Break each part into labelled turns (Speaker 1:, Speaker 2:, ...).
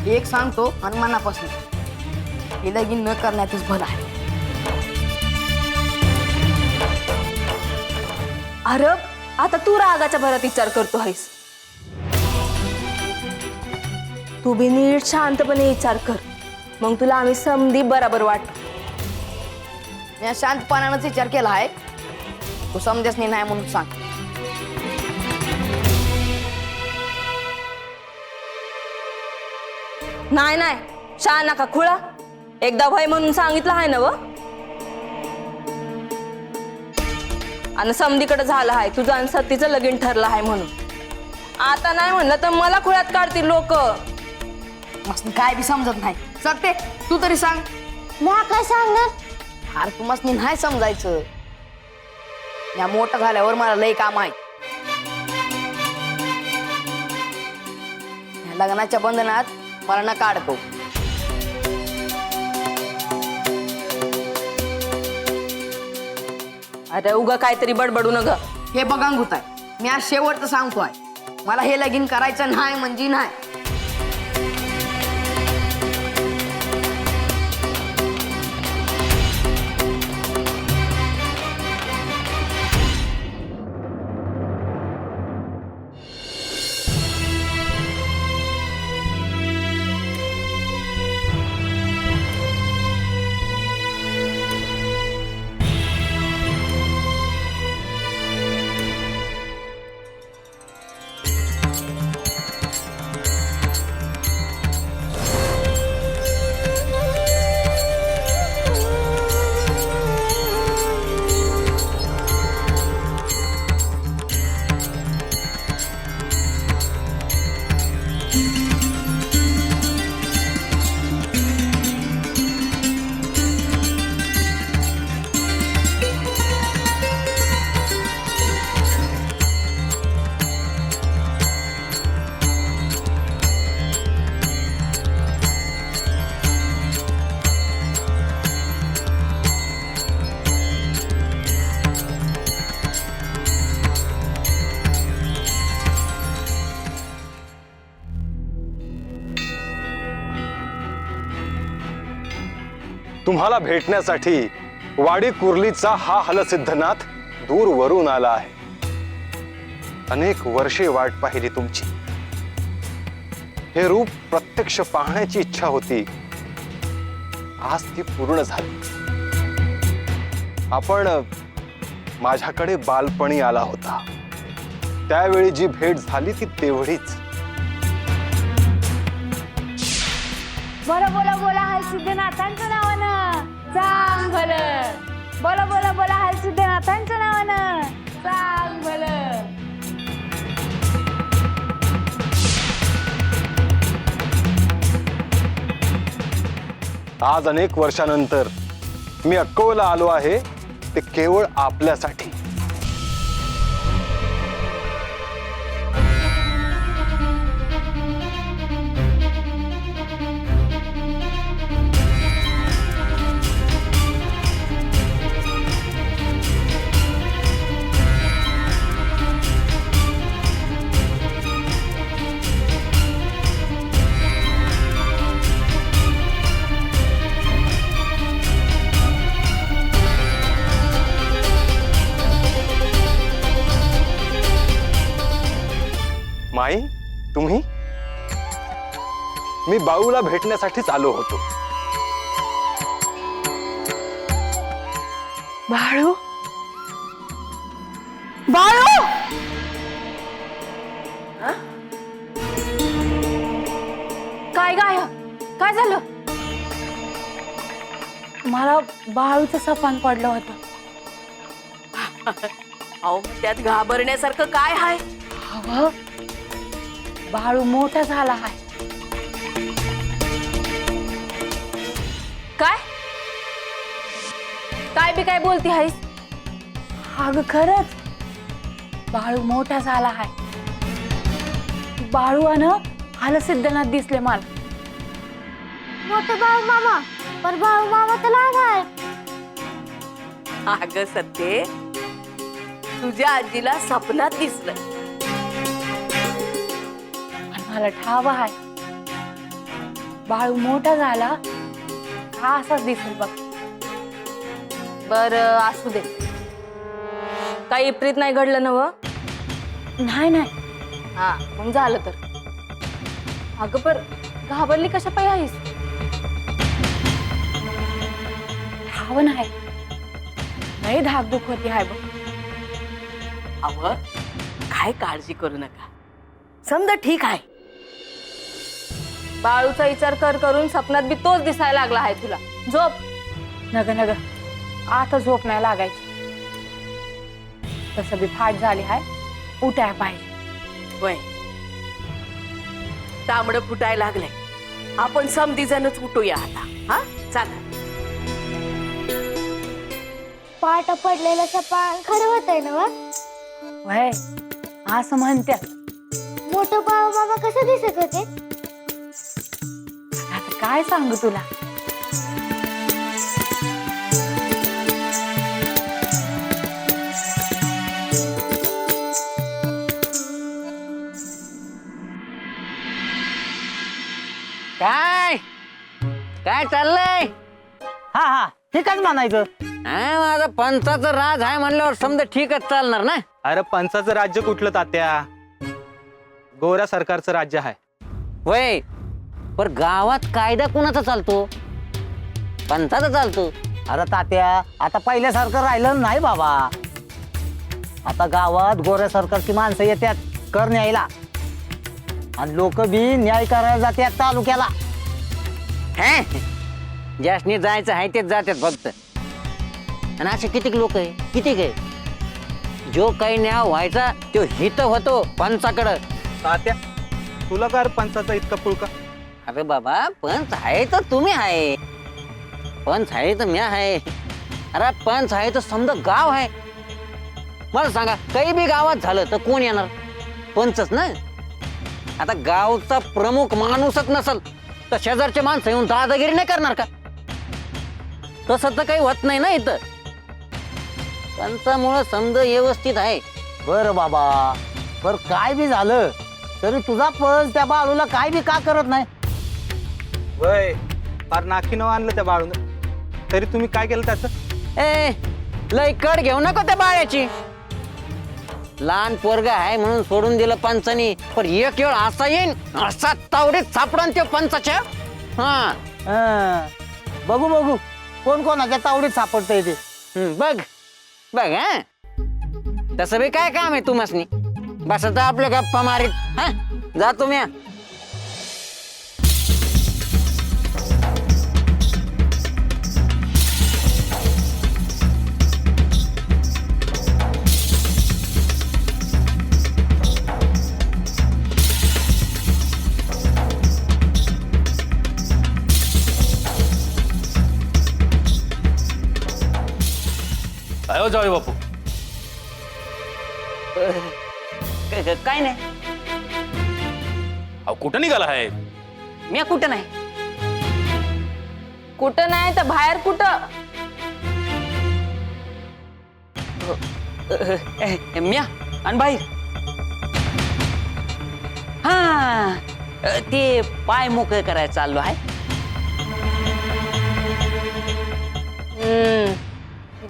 Speaker 1: एक सांगतो आणि मनापासून हे लगीन न करण्यातच भलं आहे.
Speaker 2: अरे आता तू रागाच्या भरात विचार करतो आहेस. तू बी नीट शांतपणे विचार कर, मग तुला आम्ही समधी बरोबर वाटतो.
Speaker 1: मी शांतपणानंच विचार केला आहे. तू समजेस नाही म्हणून सांग.
Speaker 2: नाही नाही शहा नका खुळा, एकदा भय म्हणून सांगितलं आहे ना व. आणि समधीकडे झालं आहे तुझं आणि सतीचं लगीन ठरलं आहे म्हणून. आता नाही म्हणलं तर मला खुळ्यात काढतील लोक.
Speaker 1: मस्त काय बी समजत नाही. सत्य तू तरी सांग.
Speaker 3: म्या काय सांगणार?
Speaker 1: अरे तू मस्त नाही समजायचं. या मोठं झाल्यावर मला लय काम आहे. या लग्नाच्या बंधनात मला नका अडकव.
Speaker 2: अरे उगा काहीतरी बडबडू नग.
Speaker 1: हे बघ अंगुताई, मी आज शेवटचं सांगतोय, मला हे लगीन करायचं नाही म्हणजे नाही.
Speaker 4: तुम्हाला भेटण्यासाठी वाडी कुर्लीचा हा हलसिद्धनाथ दूरवरून आला आहे. अनेक वर्षे वाट पाहिली तुमची. हे रूप प्रत्यक्ष पाहण्याची इच्छा होती, आज ती पूर्ण झाली. आपण माझ्याकडे बालपणी आला होता, त्यावेळी जी भेट झाली ती तेवढीच.
Speaker 3: बोला बोला बोला हलसिद्धनाथांच्या नावानं सांग भलं. बोला बोला बोला हलसिद्धनाथांच्या नावानं सांग भलं.
Speaker 4: आज अनेक वर्षानंतर मी अक्कवला आलो आहे, ते केवळ आपल्यासाठी. माई, तुम्ही? मी बाळूला भेटण्यासाठीच आलो होतो.
Speaker 2: बाळू बाळू काय गाय काय झालं? मला बाळूचं सपान पडलं होतं. अहो त्यात घाबरण्यासारखं काय आहे? अहो बाळू मोठा झाला आहे. काय काय बी काय बोलती आहेस? अगं खरंच बाळू मोठा झाला आहे. बाळूनं हलसिद्धनाथ दिसले मला.
Speaker 3: मोठं बाळू मामा, पर बाळू मामा तर लहान आहे.
Speaker 2: अगं सत्ये, तुझ्या आजीला स्वप्नात दिसलं. मला ठाव आहे बाळू मोठा झाला हा असाच दिसेल बघ.
Speaker 1: बर असू दे. काही विपरीत नाही घडलं नव?
Speaker 2: नाही नाही.
Speaker 1: हा मग झालं तर. अगं पर घाबरली कशा पायी आहेस?
Speaker 2: धाव नाही, लय धाकधूक होती हाय बघ.
Speaker 5: अव काय काळजी करू नका, समजा ठीक आहे.
Speaker 1: बाळूचा विचार करून सपनात बी तोच दिसायला लागला आहे तुला. झोप.
Speaker 2: नग नग आता झोप नाही लागायची. तसं बी फाट झाली हाय, उठाय पाहिजे.
Speaker 5: वय तांबड फुटायला लागलंय, आपण समधी जणच उठूया आता. हा चला.
Speaker 3: पाट पडलेलं सपान खरं होतंय ना?
Speaker 2: वय असं म्हणत्यात.
Speaker 3: मोठं बाळू मामा कसं दिसत होते?
Speaker 2: आता काय सांगू तुला.
Speaker 6: काय काय चाललंय?
Speaker 7: हा हा ठीकच म्हणायचं.
Speaker 6: हा, माझा पंचाचं राज आहे म्हणल्यावर समजा ठीकच चालणार ना.
Speaker 7: अरे पंचाचं राज्य कुठलं तात्या, गोऱ्या सरकारचं राज्य आहे.
Speaker 6: वय पण गावात कायदा कुणाचा चालतो? पंचाचा चालतो.
Speaker 7: अरे तात्या आता पहिल्यासारखं राहिलं नाही बाबा. आता गावात गोऱ्या सरकारची माणसं येतात कर न्यायला, आणि लोक बी न्याय करायला जातात तालुक्याला.
Speaker 6: हे ज्यासनी जायचं आहे तेच जातात फक्त. आणि असे कितीक लोक आहे, कितीक आहे. जो काही न्याय व्हायचा तो हित होतो पंचाकडं.
Speaker 7: तात्या तुला काय पंचाचा इतका पुळका?
Speaker 6: अरे बाबा पंच आहे तर तुम्ही आहे, पंच आहे तर मी आहे. अरे पंच आहे तर समजा गाव आहे. मला सांगा काही बी गावात झालं तर कोण येणार? पंचच ना. आता गावचा प्रमुख माणूसच नसल तर शेजारचे माणसं येऊन दादागिरी नाही करणार का? तसं तर काही होत नाही ना इथं. पंचामुळं समजा व्यवस्थित आहे.
Speaker 7: बर बाबा, बर काय बी झालं तरी तुझा पंच त्या बाळूला काय बी का करत नाही? वय फार नाकीनं आणलं त्या बाळून, तरी तुम्ही काय केलं त्याचं?
Speaker 6: ए लय कड घेऊ नको त्या बाळ्याची. लहान पोरगा आहे म्हणून सोडून दिलं पंचानी, पण एक वेळ असा येईन असा तावडीत सापडन ते पंचाच्या. हा
Speaker 7: हं, बघू बघू कोण कोणाच्या तावडीत सापडतंय ते.
Speaker 6: बघ बघ. हा तसं बी काय काम आहे तुम्हासनी? बसत आपल्या गप्पा मारीत. हा जा तुम्ही.
Speaker 8: काय हो जावे बापू?
Speaker 6: काय नाही.
Speaker 8: अहो कुठं निघाला आहे?
Speaker 6: मी कुठं नाही.
Speaker 1: कुठं नाही तर बाहेर कुठं?
Speaker 6: म्या आणि बाहेर. हा ते पाय मोकळे करायला चाललो आहे.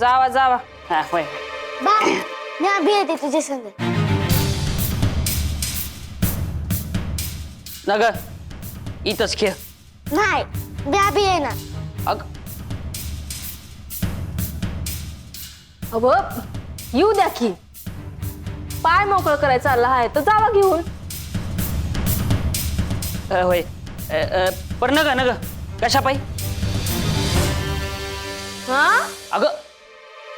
Speaker 1: जावा जावा.
Speaker 6: हा होय.
Speaker 3: बा मी अभि येते तुझ्या संग.
Speaker 6: नग इथंच खेळ.
Speaker 3: नाही मी अभि येणार.
Speaker 6: अग
Speaker 1: अव येऊ द्या की. पाय मोकळं करायचं चालला आहे तर जावा घेऊन.
Speaker 6: होय. पर नग नग कशा पायी?
Speaker 1: हा
Speaker 6: अगं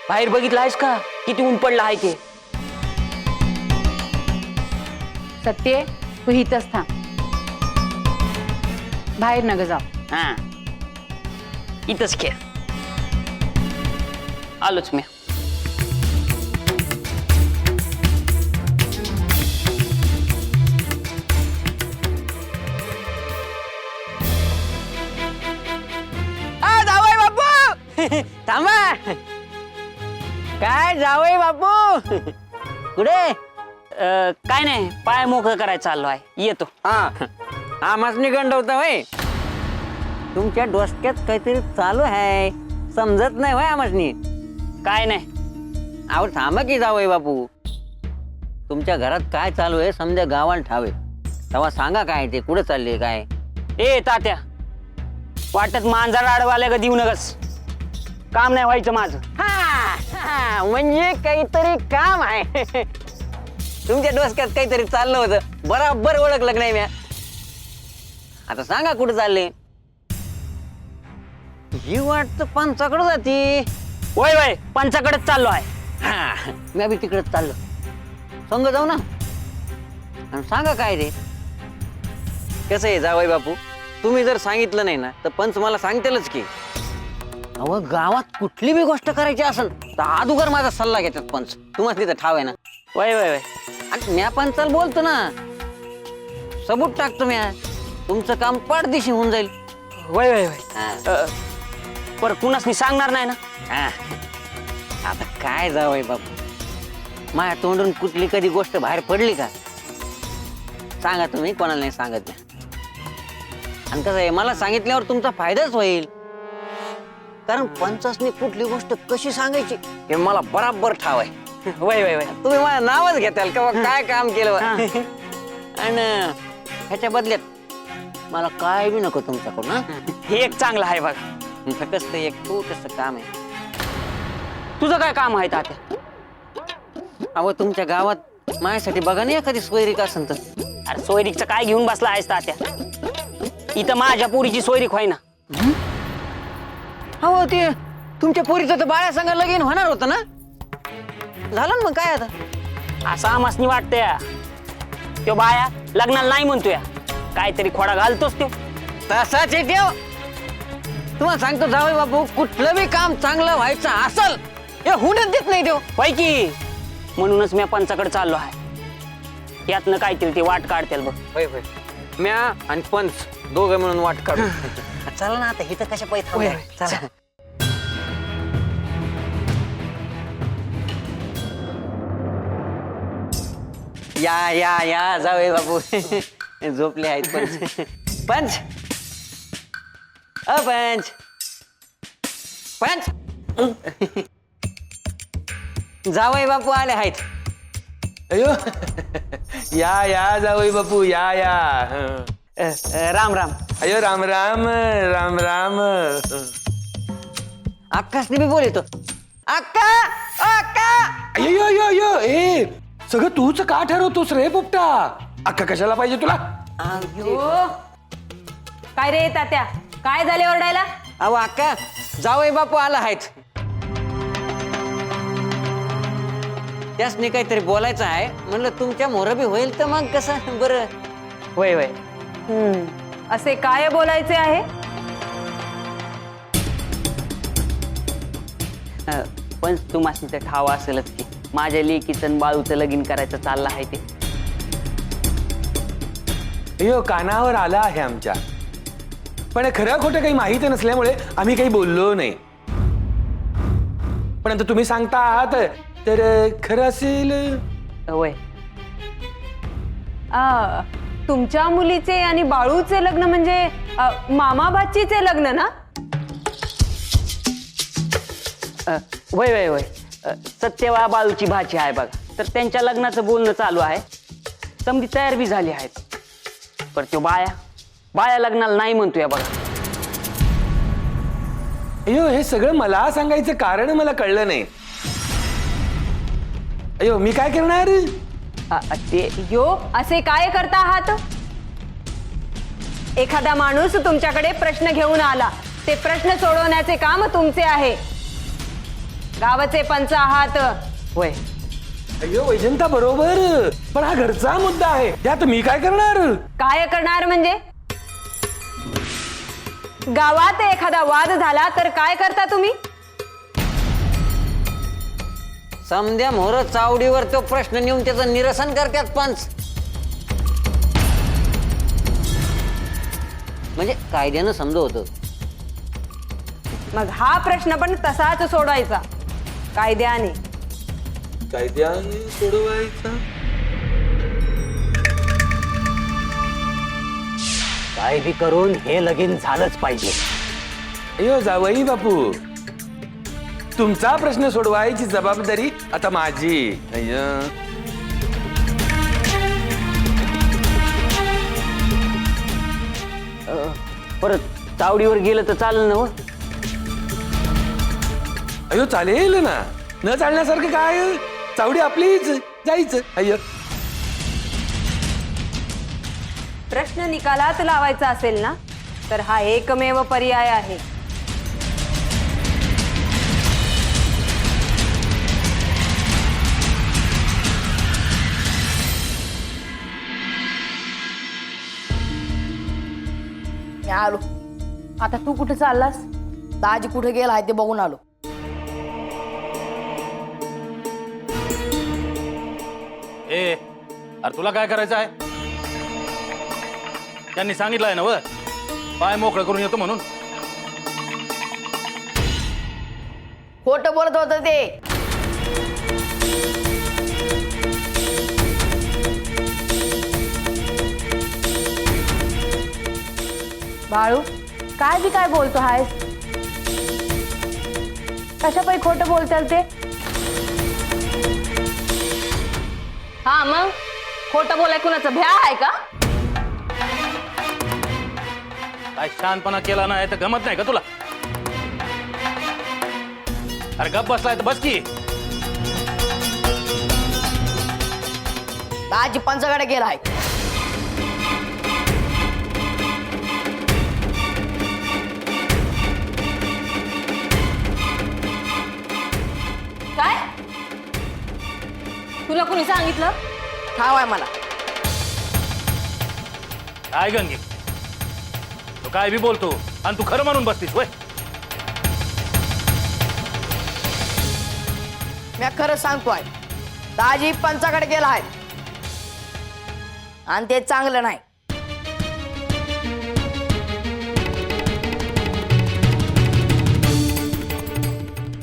Speaker 6: बाहेर बघितलं आहेस का किती ऊन पडलं आहे ते?
Speaker 2: सत्य तू इथंच थांब, बाहेर नग जाऊ.
Speaker 6: हा इथंच खेळ. आलोच मी. जावई बापू थांबा. काय जावई बापू कुठे? काय नाही पाय मोकळं करायचं चाललो आहे. येतो. हा हा मस्त निगंड होता वय. तुमच्या डोसक्यात काहीतरी चालू आहे, समजत नाही होय आम्हासनी.
Speaker 9: काय नाही.
Speaker 6: अहो थांबा की जावई बापू, तुमच्या घरात काय चालू आहे समजा गावाला ठावे, तेव्हा सांगा काय ते, कुठे चालले काय.
Speaker 9: ए तात्या, वाटत मांजर आडवाल्या का देऊ नकस, काम नाही व्हायचं माझं.
Speaker 6: हा, म्हणजे काहीतरी काम आहे. तुमच्या डोसक्यात काहीतरी चाललं होतं, बराबर ओळखलं नाही म्या. आता सांगा कुठे चालले. ही वाटत पंचाकडे जाती.
Speaker 9: वय वय पंचाकडेच चाललो आहे.
Speaker 6: हा, मी बी तिकडेच चाललो, संग जाऊ ना. आणि सांगा काय रे. कसं आहे जावई बापू, तुम्ही जर सांगितलं नाही ना तर पंच मला सांगतेलच की. अहो गावात कुठली बी गोष्ट करायची असेल तर अगोदर माझा सल्ला घेतात पंच. तुम्हाला तिथं ठाव आहे ना.
Speaker 9: वय वय वय
Speaker 6: आणि म्या पंचाला बोलतो ना, सबूत टाकतो म्या, तुमचं काम पाठदिशी होऊन जाईल.
Speaker 9: वय वय वय
Speaker 6: हा.
Speaker 9: पर कुणासनी सांगणार नाही ना.
Speaker 6: हा. आता काय जावई बापू, माझ्या तोंडून कुठली कधी गोष्ट बाहेर पडली का. सांगा तुम्ही, कोणाला नाही सांगत नाही. आणि कसं आहे, मला सांगितल्यावर तुमचा फायदाच होईल. कारण पंचासनी कुठली गोष्ट कशी सांगायची हे मला बराबर ठाव आहे.
Speaker 9: वय वय वय
Speaker 6: तुम्ही माझं नावच घेताल का बा, काय काम केलं बा. आणि ह्याच्या बदल्यात मला काय बी नको तुमच्याकडून. हा?
Speaker 9: हे एक चांगलं आहे बघा.
Speaker 6: फक्त एक छोटंसं काम आहे.
Speaker 9: तुझं काय काम आहे तात्या.
Speaker 6: अहो तुमच्या गावात माझ्यासाठी बघा ना एखादी सोयरीक असेल तर.
Speaker 9: अरे सोयरीकचं काय घेऊन बसला आहेस तात्या, इथं माझ्या पोरीची सोयरीक व्हाय ना.
Speaker 6: हो ते तुमच्या पोरीचं तर बाळ्या संग लगीन होणार होतं ना, झालं ना मग काय आता.
Speaker 9: असं आमासनी वाटतंय. तो बाया लग्नाला नाही म्हणतोय, काहीतरी खोडा घालतोस तो.
Speaker 6: तसाच आहे ठेव. तुम्हाला सांगतो जावई बापू, कुठलं बी काम चांगलं व्हायचं असल हे होऊनच देत नाही देव.
Speaker 9: होय की, म्हणूनच मी पंचाकडे चाललो आहे. यातनं काहीतरी ते वाट काढतील बघ.
Speaker 6: होय होय, म्या आणि पंच दोघं मिळून वाट काढू. चला ना आता, इथं कशा पैसे थांबणार? चला. या या या जावई बापू, झोपले आहेत पंच. पंच पंच पंच, जावई बापू आले आहेत.
Speaker 10: अयो या या जावई बापू, या या.
Speaker 9: राम राम.
Speaker 10: अयो राम राम राम राम.
Speaker 6: अक्कासनी मी बोलतो. अक्का अक्का.
Speaker 10: अयो यो यो ए, सगळं तूच का ठरवतोस रे पोपटा. अक्का कशाला पाहिजे तुला.
Speaker 2: काय रे तात्या, काय झाले ओरडायला.
Speaker 6: अहो अक्का, जावई बापू आला आहेत. त्यासनी काहीतरी बोलायचं आहे म्हणलं, तुमच्या मोरबी होईल तर मग कसं बरं.
Speaker 9: वय वय
Speaker 2: असे काय बोलायचे आहे.
Speaker 9: पण तुम्हाला तर ठाव असेलच की माझ्या लेकीचं आणि बाळूचं लगीन करायचं चाललं आहे ते.
Speaker 10: अयो कानावर आला आहे आमच्या, पण खरं खोटं काही माहिती नसल्यामुळे आम्ही काही बोललो नाही. पण आता तुम्ही सांगता आहात तर खरं असेल.
Speaker 9: वय
Speaker 2: तुमच्या मुलीचे आणि बाळूचे लग्न म्हणजे मामा भाचीचे लग्न ना.
Speaker 9: वय वय वय सत्यवा बाळूची भाची आहे बघा, तर त्यांच्या लग्नाचं बोलणं चालू आहे. समधी तयार बी झाली आहेत, पण तो बाया लग्नाला नाही म्हणतोय बघा.
Speaker 10: अयो हे सगळं मला सांगायचं कारण मला कळलं नाही. अयो मी काय करणार.
Speaker 9: ते
Speaker 2: यो असे काय करता आहात. एखादा माणूस तुमच्याकडे प्रश्न घेऊन आला, ते प्रश्न सोडवण्याचे काम तुमचे आहे. गावाचे पंच आहात.
Speaker 9: होय.
Speaker 10: अयो वैजंता बरोबर, पण हा घरचा मुद्दा आहे, त्यात मी काय करणार.
Speaker 2: काय करणार म्हणजे गावात एखादा वाद झाला तर काय करता तुम्ही.
Speaker 6: समद्या मोहर चावडीवर तो प्रश्न नेऊन त्याचं निरसन करतात पंच. म्हणजे कायद्यानं समज होतं.
Speaker 2: मग हा प्रश्न पण तसाच सोडवायचा कायद्याने.
Speaker 10: कायद्याने सोडवायचा.
Speaker 6: काय बी करून हे लगीन झालंच पाहिजे.
Speaker 10: अयो जावई बापू, तुमचा प्रश्न सोडवायची जबाबदारी आता माझी. अय्या.
Speaker 9: परत चावडीवर गेलं तर चालेल ना हो?
Speaker 10: अयो चालेल ना, न चालण्यासारखं काय, चावडी आपलीच, जायचं. अय्य.
Speaker 1: प्रश्न निकालात लावायचा असेल ना तर हा एकमेव पर्याय आहे.
Speaker 5: मी आलो.
Speaker 2: आता तू कुठे चाललास?
Speaker 5: दाजी कुठे गेला आहे ते बघून आलो.
Speaker 8: ए अरे तुला काय करायचं आहे? त्यांनी सांगितलंय ना व पाय मोकळं करून येतो म्हणून.
Speaker 5: खोटं बोलत होत ते.
Speaker 2: बाळू, काय बी काय बोलतो आहेस? कशापाई खोटं बोलताल ते?
Speaker 1: हा मग खोटं बोलाय कुणाचं भ्या आहे का?
Speaker 8: काय शानपणा केला नाही तर गमत नाही का तुला? अरे गप बसलाय तर बस की.
Speaker 5: दाजी पंचाकडे गेला आहे.
Speaker 1: काय? तुला कुणी सांगितलं?
Speaker 5: ठाव आहे मला.
Speaker 8: काय गंगे, तू काय बी बोलतो आणि तू खरं म्हणून बसतीस वय.
Speaker 5: मी खरं सांगतोय, दाजी पंचाकडे गेला आहे आणि ते चांगलं नाही.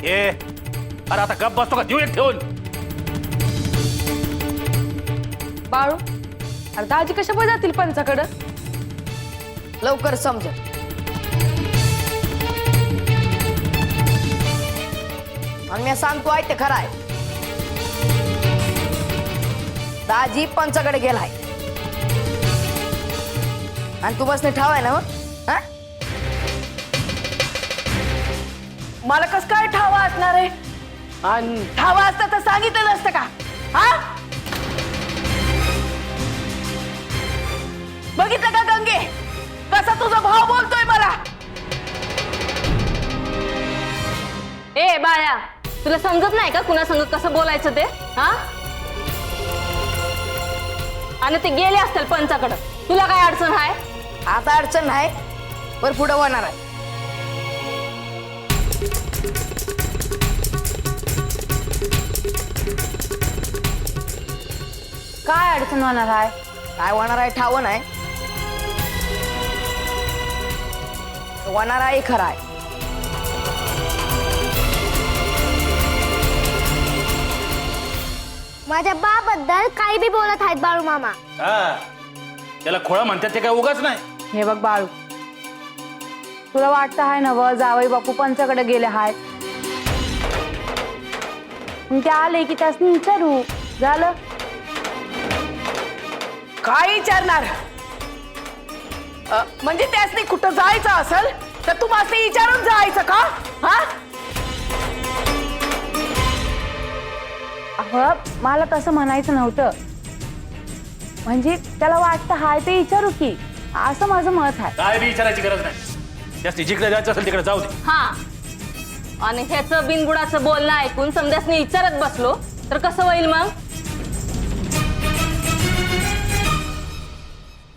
Speaker 8: ए अरे आता गप बसतो का देऊ एक ठेवून?
Speaker 1: बाळू, अरे दाजी कशा जातील पंचाकडं?
Speaker 5: लवकर समजेल. आणि मी सांगतोय ते खरं आहे. दाजी पंचाकडे गेलाय आणि तू बसने ठाव आहे ना मग? हा?
Speaker 2: मला कस काय ठावा असणार आहे? आणि ठावा असतं तर सांगितलं नसतं का? हा, बघितलं का गंगे, कसा तुझा भाव बोलतोय मला?
Speaker 1: ए बाळा, तुला समजत नाही का कुणा संग कसं बोलायचं ते? हा, आणि ते गेले असतील पंचाकडं, तुला काय अडचण आहे?
Speaker 5: आता अडचण नाही, पण पुढे होणार आहे.
Speaker 2: काय अडचण होणार आहे?
Speaker 5: काय होणार आहे ठाव नाही, होणार आहे खरं आहे.
Speaker 3: माझ्या बाबद्दल काही बी बोलत आहेत बाळू मामा.
Speaker 8: हा त्याला खोळा म्हणतात ते काय उगाच नाही.
Speaker 2: हे बघ बाळू, तुला वाटतं आहे ना व जावई बापू पंचाकडे गेले आहेत, मग ते आले की त्यासनी विचारू. झालं?
Speaker 5: काय विचारणार? म्हणजे त्यासनी कुठं जायचं असेल तर तू मला विचारून जायचं का? हा,
Speaker 2: अहो, मला तसं म्हणायचं नव्हतं. म्हणजे त्याला वाटतं हाय ते विचारू की, असं माझं मत आहे.
Speaker 8: काय बी विचारायची गरज नाही. जास्ती जिकडे जायचं असेल तिकडे जाऊ दे.
Speaker 1: हा, आणि ह्याचं बिनबुडाचं बोलणं ऐकून समजासनी विचारत बसलो तर कसं होईल मग?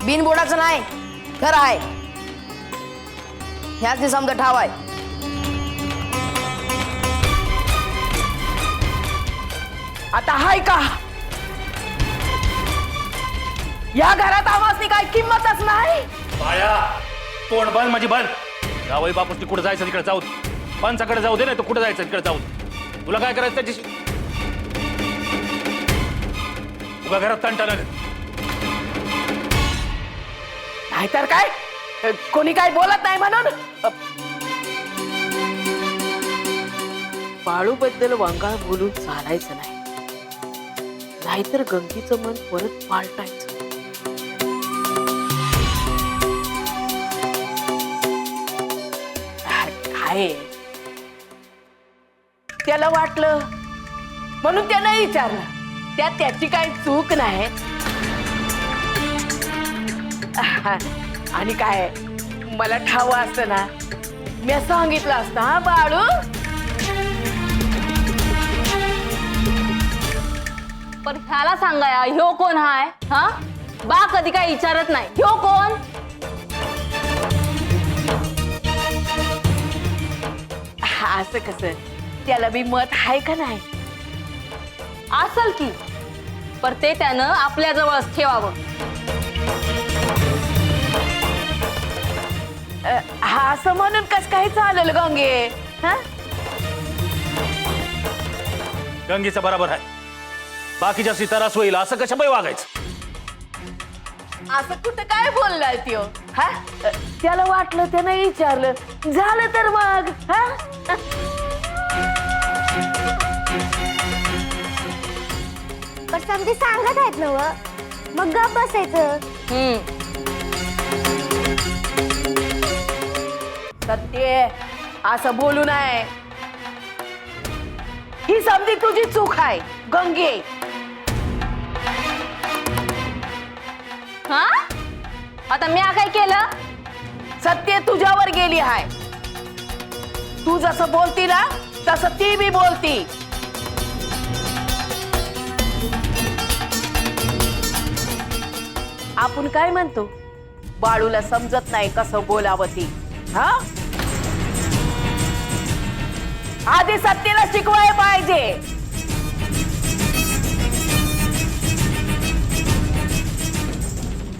Speaker 5: बिनबोडाचं नाही, खरं आहे. ह्याच समजा ठाव आहे. आता हाय का? या घरात आवाजनी काय किंमतच नाही.
Speaker 8: बाया तोंड बंद माझी बंद. जावई बापूस कुठे जायचं तिकडे जाऊ दे. पंचाकडे जाऊ दे, नाही तर कुठे जायचं तिकडे जाऊ दे. तुला काय करायचं त्याच्याशी? उगा घरात तंटा नग.
Speaker 5: नाहीतर काय कोणी काय बोलत नाही म्हणून बाळू बद्दल वांगाळ बोलून चालायचं नाही, नाहीतर गंगीचं मन परत पालटायचं. काय त्याला वाटलं म्हणून त्यानं विचारलं, त्यात त्याची काही चूक नाही. आणि काय मला ठाव असतं ना, मी सांगितलं असतं. हा बाळू,
Speaker 1: पण ह्याला सांगा ह्यो कोण हाय? हा, बा कधी काय विचारत नाही, ह्यो कोण?
Speaker 5: असं कसं, त्याला बी मत आहे का नाही?
Speaker 1: असल की, पर ते त्यानं आपल्या जवळच ठेवावं.
Speaker 5: असं म्हणून कस काही चालेल गंगे? हा,
Speaker 8: गंगेचं बरोबर आहे, बाकीच्या त्रास होईल असं कशा पाय वागायचं?
Speaker 5: असं कुठं काय बोललाय त्यो? हा, त्याला वाटलं, त्यानं विचारलं, झालं तर मग. हा,
Speaker 3: पण समधी सांगत आहेत ना व, मग गप बसायचं.
Speaker 5: सत्य असं बोलू नये. ही समधी तुझी चूक आहे गंगे.
Speaker 1: हा, आता मी काय केलं?
Speaker 5: सत्य तुझ्यावर गेली आहे. तू जसं बोलती ना तसं ती बी बोलती. आपण काय म्हणतो, बाळूला समजत नाही कसं बोलावं ती. हा, आधी सत्तेला शिकवायला पाहिजे.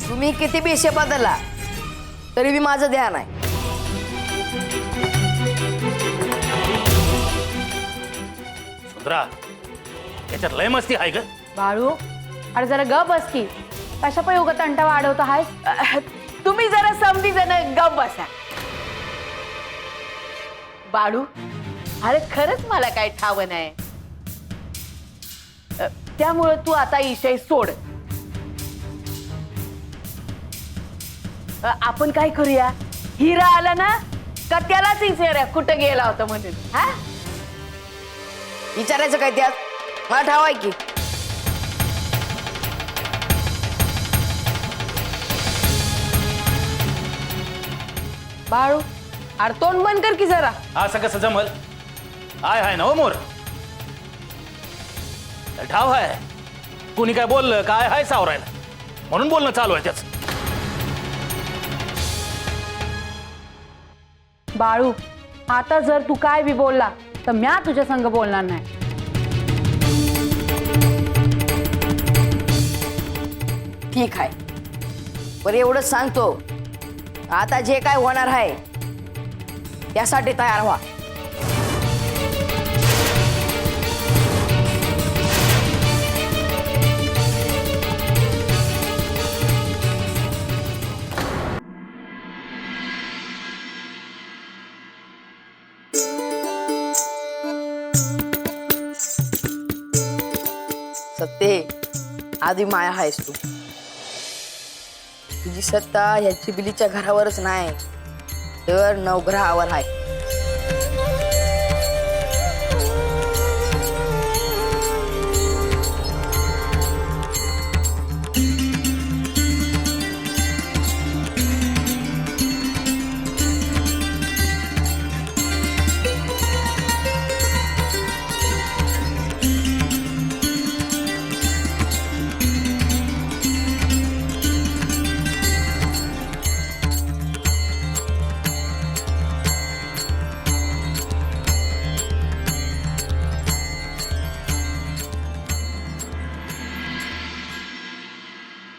Speaker 11: तुम्ही किती बेशे बदलला तरी बी माझं ध्यान आहे.
Speaker 8: सुंदरा, याच्यात लय मस्ती आहे ग.
Speaker 2: बाळू, अरे जरा ग बस की, कशा पण उगा तंटा वाढवत आहेस?
Speaker 5: तुम्ही जरा समधी जण गप बसा. बाळू, अरे खरंच मला काय ठाव नाही. त्यामुळं तू आता विषय सोड. आपण काय करूया, हिरा आला ना का त्यालाच विचारूया कुठं गेला होता म्हणून. हा,
Speaker 11: विचारायचं काय त्यात, मला ठाव आहे की.
Speaker 2: बाळू, अरे तोंड बंद कर की जरा.
Speaker 8: असं कसं जमल? हाय ना हो मोर, ठाव आहे. कुणी काय बोललं काय हाय सावरायला, म्हणून बोलणं चालू आहे त्याच.
Speaker 2: बाळू, आता जर तू काय बी बोलला तर म्या तुझ्या संग बोलणार नाही.
Speaker 11: ठीक आहे, पण एवढंच सांगतो, आता जे काय होणार आहे त्यासाठी तयार व्हा. सत्ते, आधी माया आहेस तू. तुझी सत्ता ह्या चिबिलीच्या घरावरच नाही तर नवग्रहावर आहे.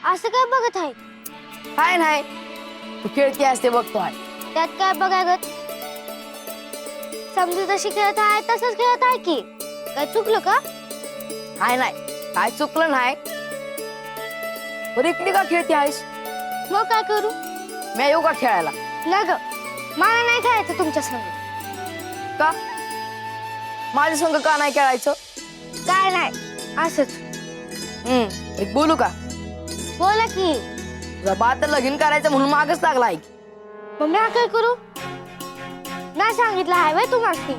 Speaker 3: असं काय बघत आहे?
Speaker 11: काय नाही, तू खेळती असते बघतो आहे.
Speaker 3: त्यात काय बघायगत? समजू तशी खेळत आहे तसंच खेळत आहे की. काय चुकलं का?
Speaker 11: काय नाही, काय चुकलं नाही. बरं इकडे का खेळती आहेस?
Speaker 3: मग काय करू?
Speaker 11: मी येऊ का खेळायला?
Speaker 3: नाही ग, मला नाही खेळायचं तुमच्या संग.
Speaker 11: का माझ्या संग का नाही खेळायचं?
Speaker 3: काय नाही, असंच.
Speaker 11: एक बोलू का?
Speaker 3: बोला की.
Speaker 11: तुझा बा तर लगीन करायचं म्हणून मागच लागलाय.
Speaker 3: मग मी काय करू? नाही सांगितलं आहे वय तुम्हाला?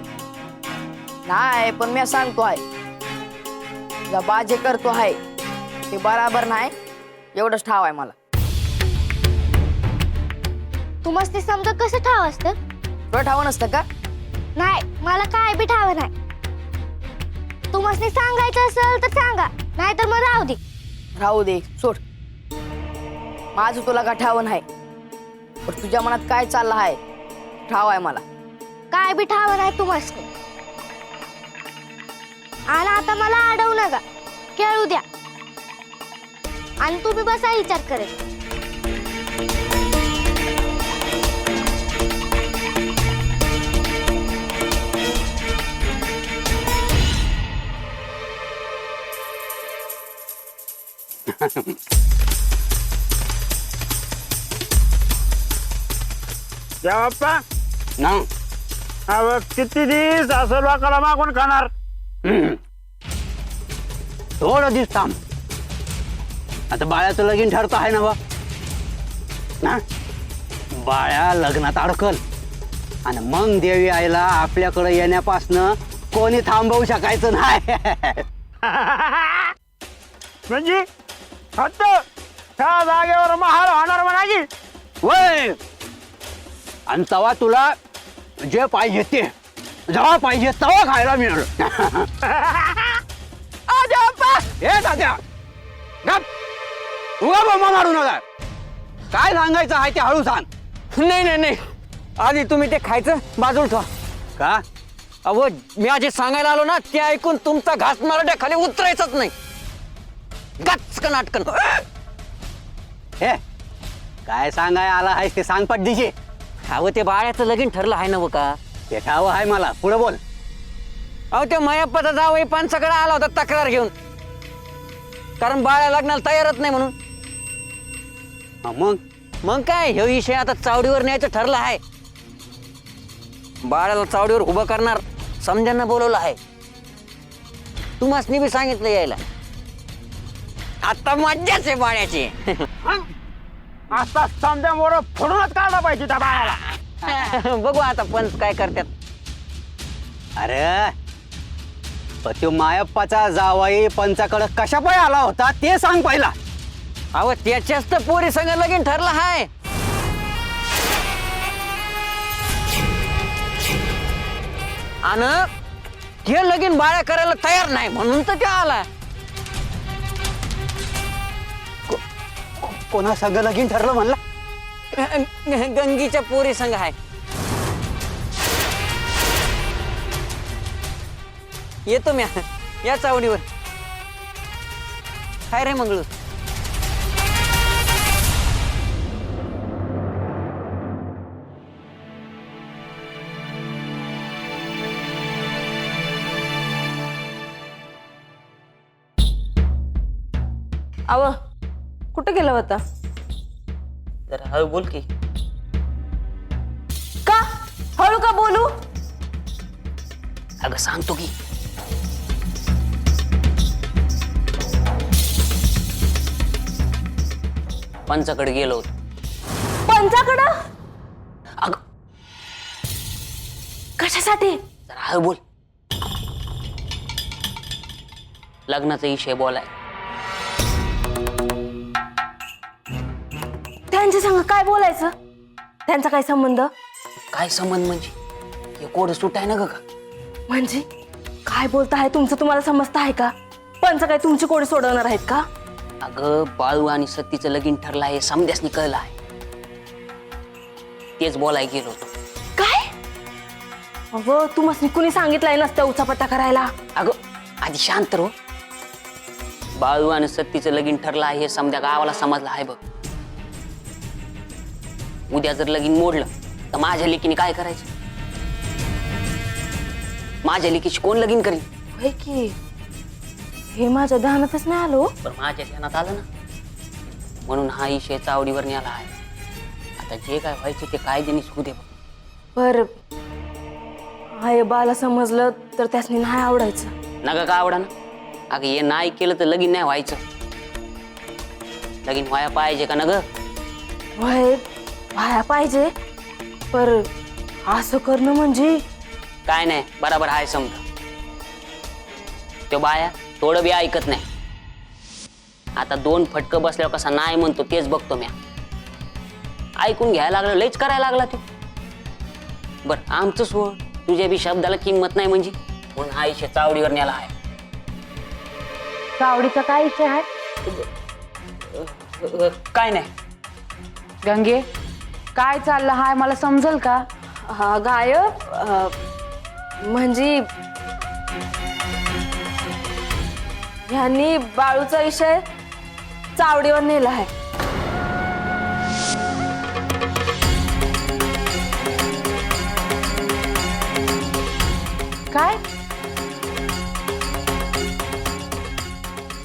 Speaker 11: नाही, पण मी सांगतो आहे, तुझा बा जे करतो आहे ते बराबर नाही, एवढंच ठाव आहे मला.
Speaker 3: तुम्हाला समजा कसं ठाव असतं?
Speaker 11: तुला ठाव नसतं का?
Speaker 3: नाही, मला काय बी ठाव नाही. तुम्हाला सांगायचं असेल तर सांगा, नाही तर मग राहू दे.
Speaker 11: राहू दे, सोड. माझं तुला का ठाव नाही, पण तुझ्या मनात काय चाललं आहे ठाव आहे मला.
Speaker 3: काय बी ठाव नाही तुम्हाला. आणि आता मला अडवू नका, खेळू द्या. आणि तुम्ही बसा विचार करत.
Speaker 7: बाप्पा
Speaker 6: ना
Speaker 7: अहो किती दिवस असं लोकांना मागून खाणार?
Speaker 6: थोडं दिवस थांब. आता बाळ्याचं लगीन ठरतं आहे ना बा ना. बाळ्या लग्नात अडकल आणि मग देवी आईला आपल्याकडे येण्यापासनं कोणी थांबवू शकायचं नाही.
Speaker 7: म्हणजे फक्त त्या जागेवर महाल होणार म्हणाली.
Speaker 6: वय आणि तेव्हा तुला जे पाहिजे ते जेव्हा पाहिजे तेव्हा खायला मिळालं. हे तात्या गप, उगा बोंबा मारू नका. काय सांगायचं आहे ते हळू सांग.
Speaker 9: नाही नाही नाही, आधी तुम्ही ते खायचं बाजूला ठेवा.
Speaker 6: का?
Speaker 9: अहो मी आधी सांगायला आलो ना, ते ऐकून तुमचा घास मला खाली उतरायचाच नाही. गचकन नाटकन.
Speaker 6: हे काय सांगाय आला आहे ते सांग पटदीशी.
Speaker 9: अहो ते बाळ्याचं लगीन ठरलं आहे ना व का?
Speaker 6: ते ठाव आहे मला, पुढे बोल.
Speaker 9: अहो ते मयप्पाचा जावई पंचाकडे आला होता तक्रार घेऊन, कारण बाळ्या लग्नाला तयारच नाही म्हणून.
Speaker 6: मग
Speaker 9: काय हे विषय आता चावडीवर न्यायचं ठरलं आहे. बाळाला चावडीवर उभं करणार समजांना बोलवलं आहे. तुम्हासनी बी सांगितलं यायला. आता मज्जाच आहे बाळ्याची.
Speaker 7: आता समजा मोर फोडूनच काढला पाहिजे त्या बाळाला.
Speaker 9: बघू आता पंच काय करतात.
Speaker 6: अरे पण तो मायप्पाचा जावाई पंचाकडे कशा पाय आला होता ते सांग पहिला.
Speaker 9: अहो त्याच्याच तर पोरी संग लगीन ठरलं आहे. आणि ते लगीन बाळ्या करायला तयार नाही म्हणून तर ते आला.
Speaker 6: कोणा संग लगीन ठरलं म्हणला?
Speaker 9: गंगीच्या पोरी संग आहे. येतो मी या चावडीवर. काय रे मंगळू?
Speaker 1: अव कुठे गेला होता?
Speaker 9: जरा हळू बोल की.
Speaker 1: का हळू का बोलू?
Speaker 9: अगं सांगतो की. पंचाकडे गेलो होतो.
Speaker 1: पंचाकडं?
Speaker 9: अगं
Speaker 1: कशासाठी?
Speaker 9: जरा हळू बोल. लग्नाचा विषय बोलाय.
Speaker 1: त्यांच्या संग काय बोलायचं? त्यांचा काय संबंध?
Speaker 9: काय संबंध म्हणजे? हे कोड सुटाय ना ग का?
Speaker 1: म्हणजे काय बोलताय तुमचं तुम्हाला समजतं आहे का? पंच काय तुमची कोडी सोडवणार आहेत का?
Speaker 9: अगं बाळू आणि सत्तीचं लगीन ठरलं आहे समध्यासनी कळलं आहे. तेच बोलाय गेलो होतो.
Speaker 1: काय? अगं तुम्हाला कुणी सांगितलंय नसतं उचापट्टा करायला?
Speaker 9: अगं आधी शांत रो. बाळू आणि सत्तीचं लगीन ठरलं आहे हे समध्या गावाला समजलं आहे बघ. उद्या जर लगीन मोडलं तर माझ्या लेकीने काय करायचं? माझ्या लेकीची कोण लगीन करीन?
Speaker 1: होय की, हे माझ्या ध्यानातच नाही आलो.
Speaker 9: पण माझ्या ध्यानात आलं ना, म्हणून हा विषय चावडीवर न्याला आहे. आता आता जे काय व्हायचं ते कायद्यानेच होऊ दे बघ.
Speaker 1: पर आई बाला समजलं तर त्यासनी नाही आवडायचं.
Speaker 9: नका का आवडा ना. अगं हे नाही केलं तर लगीन नाही व्हायचं. लगीन व्हाया पाहिजे का न ग?
Speaker 1: वय व्हाया पाहिजे, पर असं करणं म्हणजे
Speaker 9: काय नाही, बराबर आहे समजा. तो बाया थोडं बी ऐकत नाही. आता 2 फटकं बसल्यावर कसा नाही म्हणतो तेच बघतो मी. ऐकून घ्यायला लागलं, लयच करायला लागला तू. बर आमचं सोड, तुझ्या बी शब्दाला किंमत नाही म्हणजे म्हणून आईच्या चावडीवर न्याला आहे.
Speaker 2: चावडीचा काय विषय आहे?
Speaker 9: काय नाही.
Speaker 2: गंगे, काय चाललं हाय मला समजल का?
Speaker 1: हा गायब म्हणजे ह्यांनी बाळूचा विषय चावडीवर नेला आहे.
Speaker 2: काय?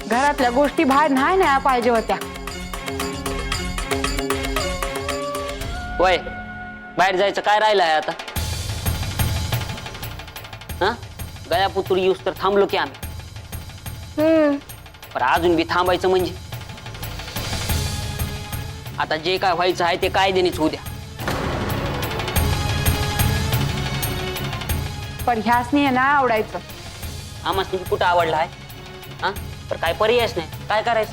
Speaker 2: घरातल्या गोष्टी बाहेर नाही न्याया पाहिजे होत्या.
Speaker 9: वय बाहेर जायचं काय राहिलं आहे आता? हा गळ्यापुतूर येऊस तर थांबलो की आम्ही. पण अजून बी थांबायचं म्हणजे आता जे काय व्हायचं आहे ते कायद्यानेच होऊ द्या.
Speaker 2: पण ह्यासनी आहे ना आवडायचं.
Speaker 9: आम्हाला कुठं आवडला आहे? हा तर काय पर्यायच नाही, काय करायचं?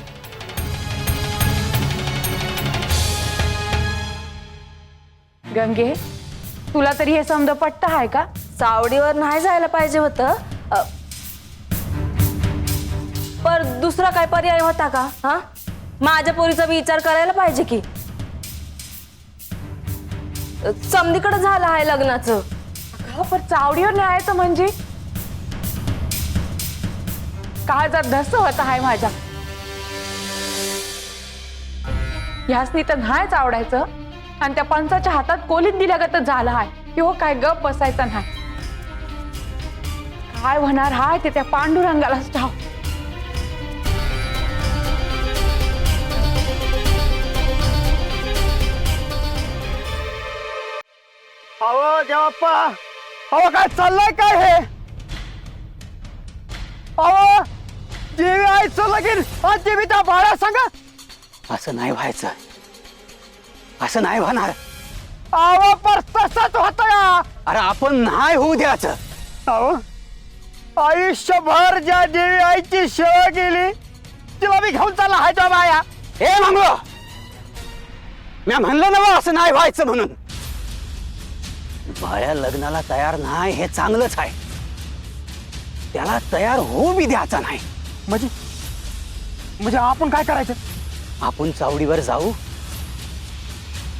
Speaker 2: गंगे, तुला तरी हे समज पट्ट आहे का?
Speaker 1: चावडीवर नाही जायला पाहिजे होतं, पर दुसरा काय पर्याय होता का? हा माझ्या पोरीचा विचार करायला पाहिजे की. समधीकडे झालं आहे लग्नाचं.
Speaker 2: पण चावडीवर न्यायचं म्हणजे काळजात धस होत आहे माझ्या. ह्यासनी तर नाहीच आवडायचं आणि त्या पंचाच्या हातात कोलीत दिल्यागतच झालं आहे. किंवा काय गप बसायचा नाही. काय होणार हाय ते त्या पांडुरंगालाच ठाव.
Speaker 7: अहो देवाप्पा, अहो काय चाललंय काय हे? अहो देवी आईचं लगीन आज देवी त्या बाळा सांगा.
Speaker 6: असं नाही व्हायचं, असं नाही होणार.
Speaker 7: अहो पर तसंच होत या.
Speaker 6: अरे आपण नाही होऊ द्यायचं.
Speaker 7: अहो आयुष्यभर ज्या देवी आईची सेवा केली तिला मी घेऊन चालला हाय त्या बाया.
Speaker 6: हे मंगळो, मी म्हणलं ना असं नाही व्हायचं म्हणून. बाळ्या लग्नाला तयार नाही हे चांगलंच आहे. त्याला तयार होऊ बी द्यायचा नाही.
Speaker 7: म्हणजे आपण काय करायचं?
Speaker 6: आपण चावडीवर जाऊ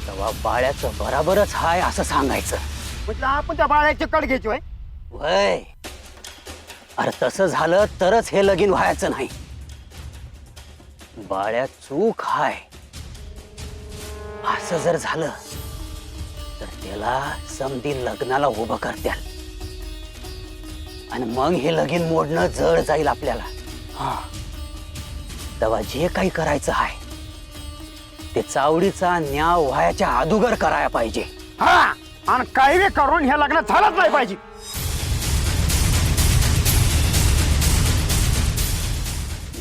Speaker 6: तेव्हा बाळ्याचं बराबरच हाय असं सांगायचं.
Speaker 7: म्हणजे आपण त्या बाळ्याची कड घ्यायची होय?
Speaker 6: वय अरे तसं झालं तरच हे लगीन व्हायचं नाही. बाळ्या चूक हाय असं जर झालं तर त्याला समधी लग्नाला उभं करत्याल आणि मग हे लगीन मोडणं जड जाईल आपल्याला. हा तेव्हा जे काही करायचं आहे ते चावडीचा न्याय व्हायच्या अदुगर करायला पाहिजे.
Speaker 7: हा आणि काही बी करून हे लग्न झालंच नाही पाहिजे.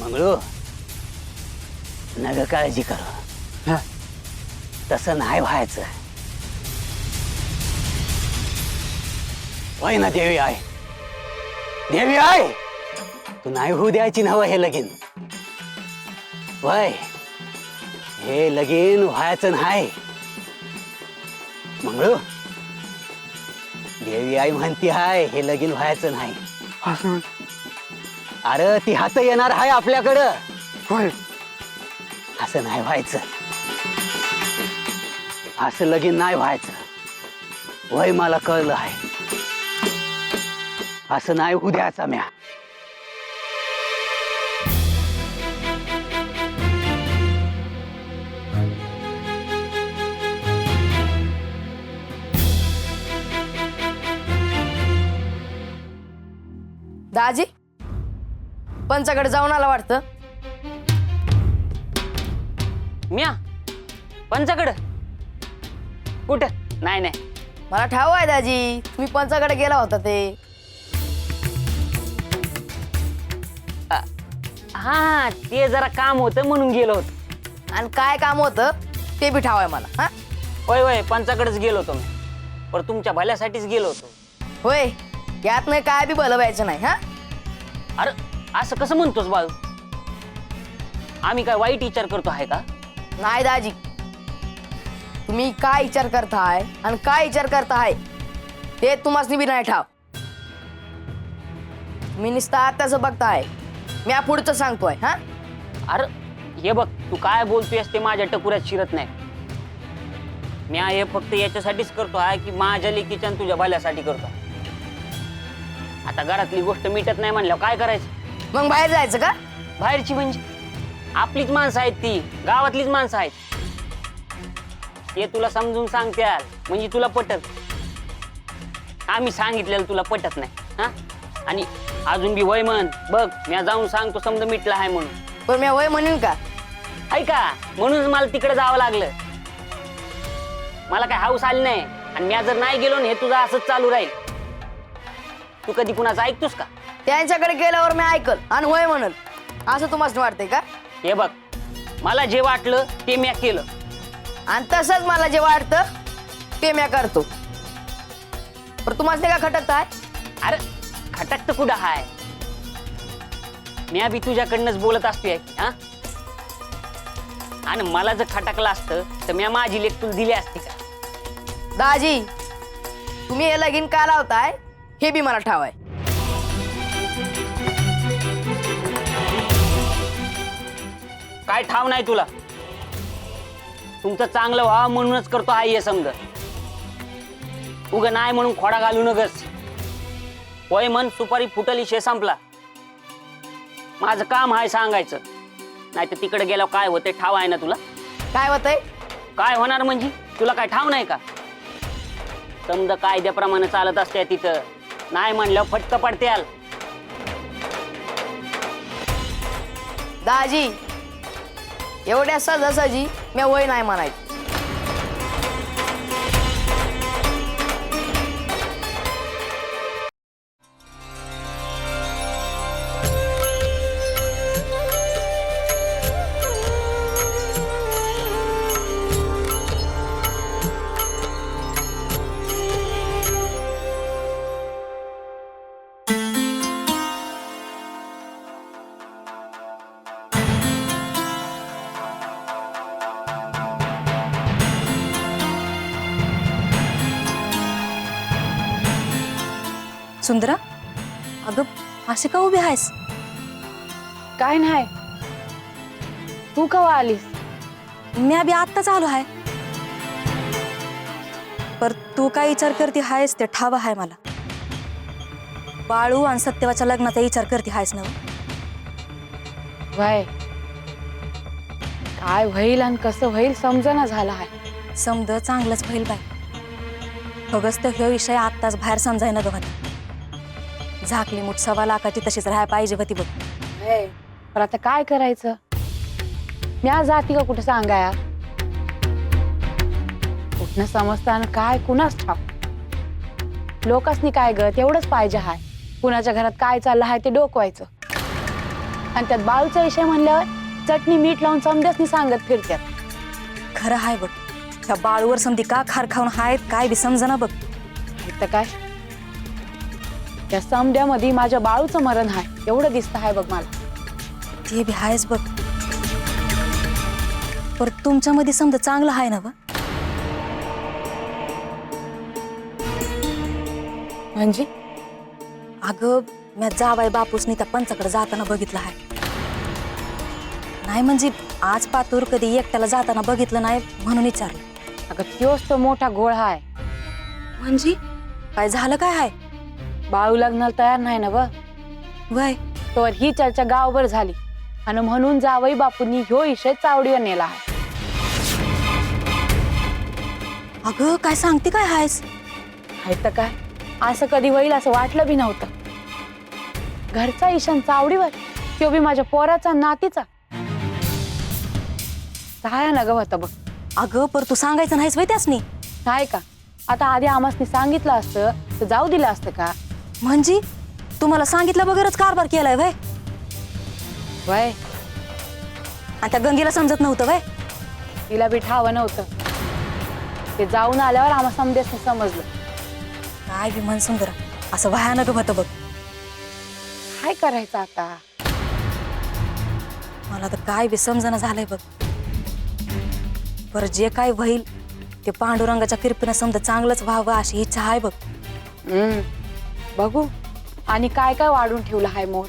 Speaker 6: मंगळू नग काळजी करू, तसं नाही व्हायचं. होय ना देवी आहे, देवी आहे, तू नाही होऊ द्यायची नव हे लगीन. वय हे लगीन व्हायचं नाही. मंगळू देवी आई म्हणती हाय हे लगीन व्हायचं नाही. अरे ती हात येणार आहे आपल्याकडं.
Speaker 7: होय
Speaker 6: असं नाही व्हायचं, असं लगीन नाही व्हायचं. वय मला कळलं आहे, असं नाही होऊ द्यायचा म्या.
Speaker 11: दाजी पंचाकडे जाऊन आला वाटतं.
Speaker 9: म्या पंचाकडं कुठं नाही नाही
Speaker 11: मला ठाव आहे दाजी, तुम्ही पंचाकडे गेला होता ते.
Speaker 9: हा ते जरा काम होतं म्हणून गेलो होतो.
Speaker 11: आणि काय काम होतं ते बी ठाव आहे मला. हा
Speaker 9: होय होय पंचाकडेच गेलो होतो मी, पण तुमच्या भल्यासाठीच गेलो होतो.
Speaker 11: होय, यात नाही काय बी भलं व्हायचं नाही. हा
Speaker 9: अरे असं कसं म्हणतोस बाळू? आम्ही काय वाईट विचार करतो आहे का?
Speaker 11: नाही दाजी, तुम्ही काय विचार करताय आणि काय विचार करताय ते तुम्हाला बी नाही ठाव. मी नुसतं आताच बघताय, मी पुढचं सांगतोय. हा
Speaker 9: अरे हे बघ, तू काय बोलतोयस ते माझ्या टकुऱ्यात शिरत नाही. मी हे फक्त याच्यासाठीच करतो आहे की माझ्या लेकीच्या आणि तुझ्या भल्यासाठी करतो. आता घरातली गोष्ट मिटत नाही म्हणल्यावर काय करायचं?
Speaker 11: मग बाहेर जायचं का?
Speaker 9: बाहेरची म्हणजे आपलीच माणसं आहेत, ती गावातलीच माणसं आहेत. ते तुला समजून सांगत्याल म्हणजे तुला पटत. आम्ही सांगितलेलं तुला पटत नाही. हा आणि अजून बी वय म्हण बघ, मी जाऊन सांगतो समजा मिटला आहे म्हणून.
Speaker 11: पण मी वय म्हणून का?
Speaker 9: ऐका, म्हणून मला तिकडे जावं लागलं. मला काय हाऊस आली नाही, आणि मी जर नाही गेलो ना हे तुझं असंच चालू राहील. तू कधी कुणाचं ऐकतोस का?
Speaker 11: त्यांच्याकडे गेल्यावर मी ऐकल आणि वय म्हणल असं तुम्हाला वाटतंय का?
Speaker 9: हे बघ, मला जे वाटलं ते मी केलं,
Speaker 11: आणि तसंच मला जे वाटतं ते मी करतो. पण तुम्हाला ते का खटकत आहे?
Speaker 9: अरे खटकत कुठं हाय? मी बी तुझ्याकडनंच बोलत असतोय की. हा आणि मला जर खटकलं असतं तर मी माझी लेख तुला दिली असती का?
Speaker 11: दाजी, तुम्ही हे लगीन का लावताय हे बी मला ठाव आहे.
Speaker 9: काय ठाव नाही तुला? तुमचं चांगलं व्हावं म्हणूनच करतो हा हे समज. उगं नाही म्हणून खोडा घालू नगस. होय म्हण, सुपारी फुटली शे संपला. माझं काम आहे सांगायचं, नाही तर तिकडे गेल्यावर काय होते ठाव आहे ना तुला?
Speaker 11: काय होतंय?
Speaker 9: काय होणार म्हणजे तुला काय ठाव नाही का? समजा कायद्याप्रमाणे चालत असते तिथं, नाही म्हणल्यावर फटक पडत्याल.
Speaker 11: दाजी, एवढ्या सहजासहजी मी वय नाही म्हणायचं.
Speaker 2: सुंदरा, अगं असे का उभी आहेस?
Speaker 1: काय नाही, तू कवा आलीस?
Speaker 2: मी अभि आत्ताच आलो आहे. पर तू काय विचार करते आहेस ते ठाव आहे मला. बाळू आणि सत्यवाच्या लग्नाचा विचार करते आहेस ना?
Speaker 1: वय काय होईल आणि कसं होईल समजना झालं आहे.
Speaker 2: समज चांगलंच होईल बाय. फगस्त ह्यो विषय आत्ताच बाहेर समजाय न गवत. झाकली मुठ 1.25 लाखाची तशीच राहाय पाहिजे होती बघ.
Speaker 1: पण आता काय करायचं? म्या जाती का कुठं सांगाया? कुठनं समजताना काय कुणाच ठाव. लोकांनी काय ग तेवढंच पाहिजे हाय. कुणाच्या घरात काय चाललं आहे ते डोकवायचं. आणि त्यात बाळूचा विषय म्हणल्यावर चटणी मीठ लावून समजाच सांगत फिरत्यात.
Speaker 2: खरं हाय बघ. त्या बाळूवर समधी का खार खाऊन हायत काय बी समजना बघ.
Speaker 1: तर काय त्या समड्यामध्ये माझ्या बाळूचं मरण आहे एवढं दिसत आहे बघ मला.
Speaker 2: ते बी हायच बघ. पर तुमच्यामध्ये समजा चांगलं आहे ना?
Speaker 1: म्हणजे
Speaker 2: अगं मी जावाय बापूसनी त्या पंचाकडे जाताना बघितलं आहे. नाही म्हणजे आज पातूर कधी एकट्याला जाताना बघितलं नाही म्हणून विचारलं.
Speaker 1: अगं त्योच तो मोठा घोळ आहे.
Speaker 2: म्हणजे काय झालं काय आहे?
Speaker 1: बाळू लग्नाला तयार नाही ना
Speaker 2: वय
Speaker 1: तर ही चर्चा गावभर झाली आणि म्हणून जावई बापूंनी ह्यो विषय चावडीवर नेला आहे.
Speaker 2: अगं काय सांगते काय हायस?
Speaker 1: आहे तर काय, असं कधी होईल असं वाटलं बी नव्हतं. घरचा ईशान चावडीवर, तो बी माझ्या पोराचा नातीचा. जाया ना ग होता बघ.
Speaker 2: अगं पर तू सांगायचं नाहीस वय त्यासनी.
Speaker 1: नाही का? आता आधी आमासनी सांगितलं असतं तर जाऊ दिलं असतं का?
Speaker 2: म्हणजे तुम्हाला सांगितलं बगैरच कारभार केलाय वय?
Speaker 1: वय
Speaker 2: आणि त्या गंगीला समजत नव्हतं वय?
Speaker 1: तिला बी ठावं नव्हतं. ते जाऊन आल्यावर आम्हा समजेसने समजलं.
Speaker 2: काय बी मन सुंदर असं भयानक होतं बघ.
Speaker 1: काय करायचं आता?
Speaker 2: मला तर काय बी समजणं झालंय बघ. बरं जे काय होईल ते पांडुरंगाच्या कृपेनं समजा चांगलंच व्हावं अशी इच्छा आहे बघ.
Speaker 1: बघू आणि काय काय वाढून ठेवलं हाय मोर.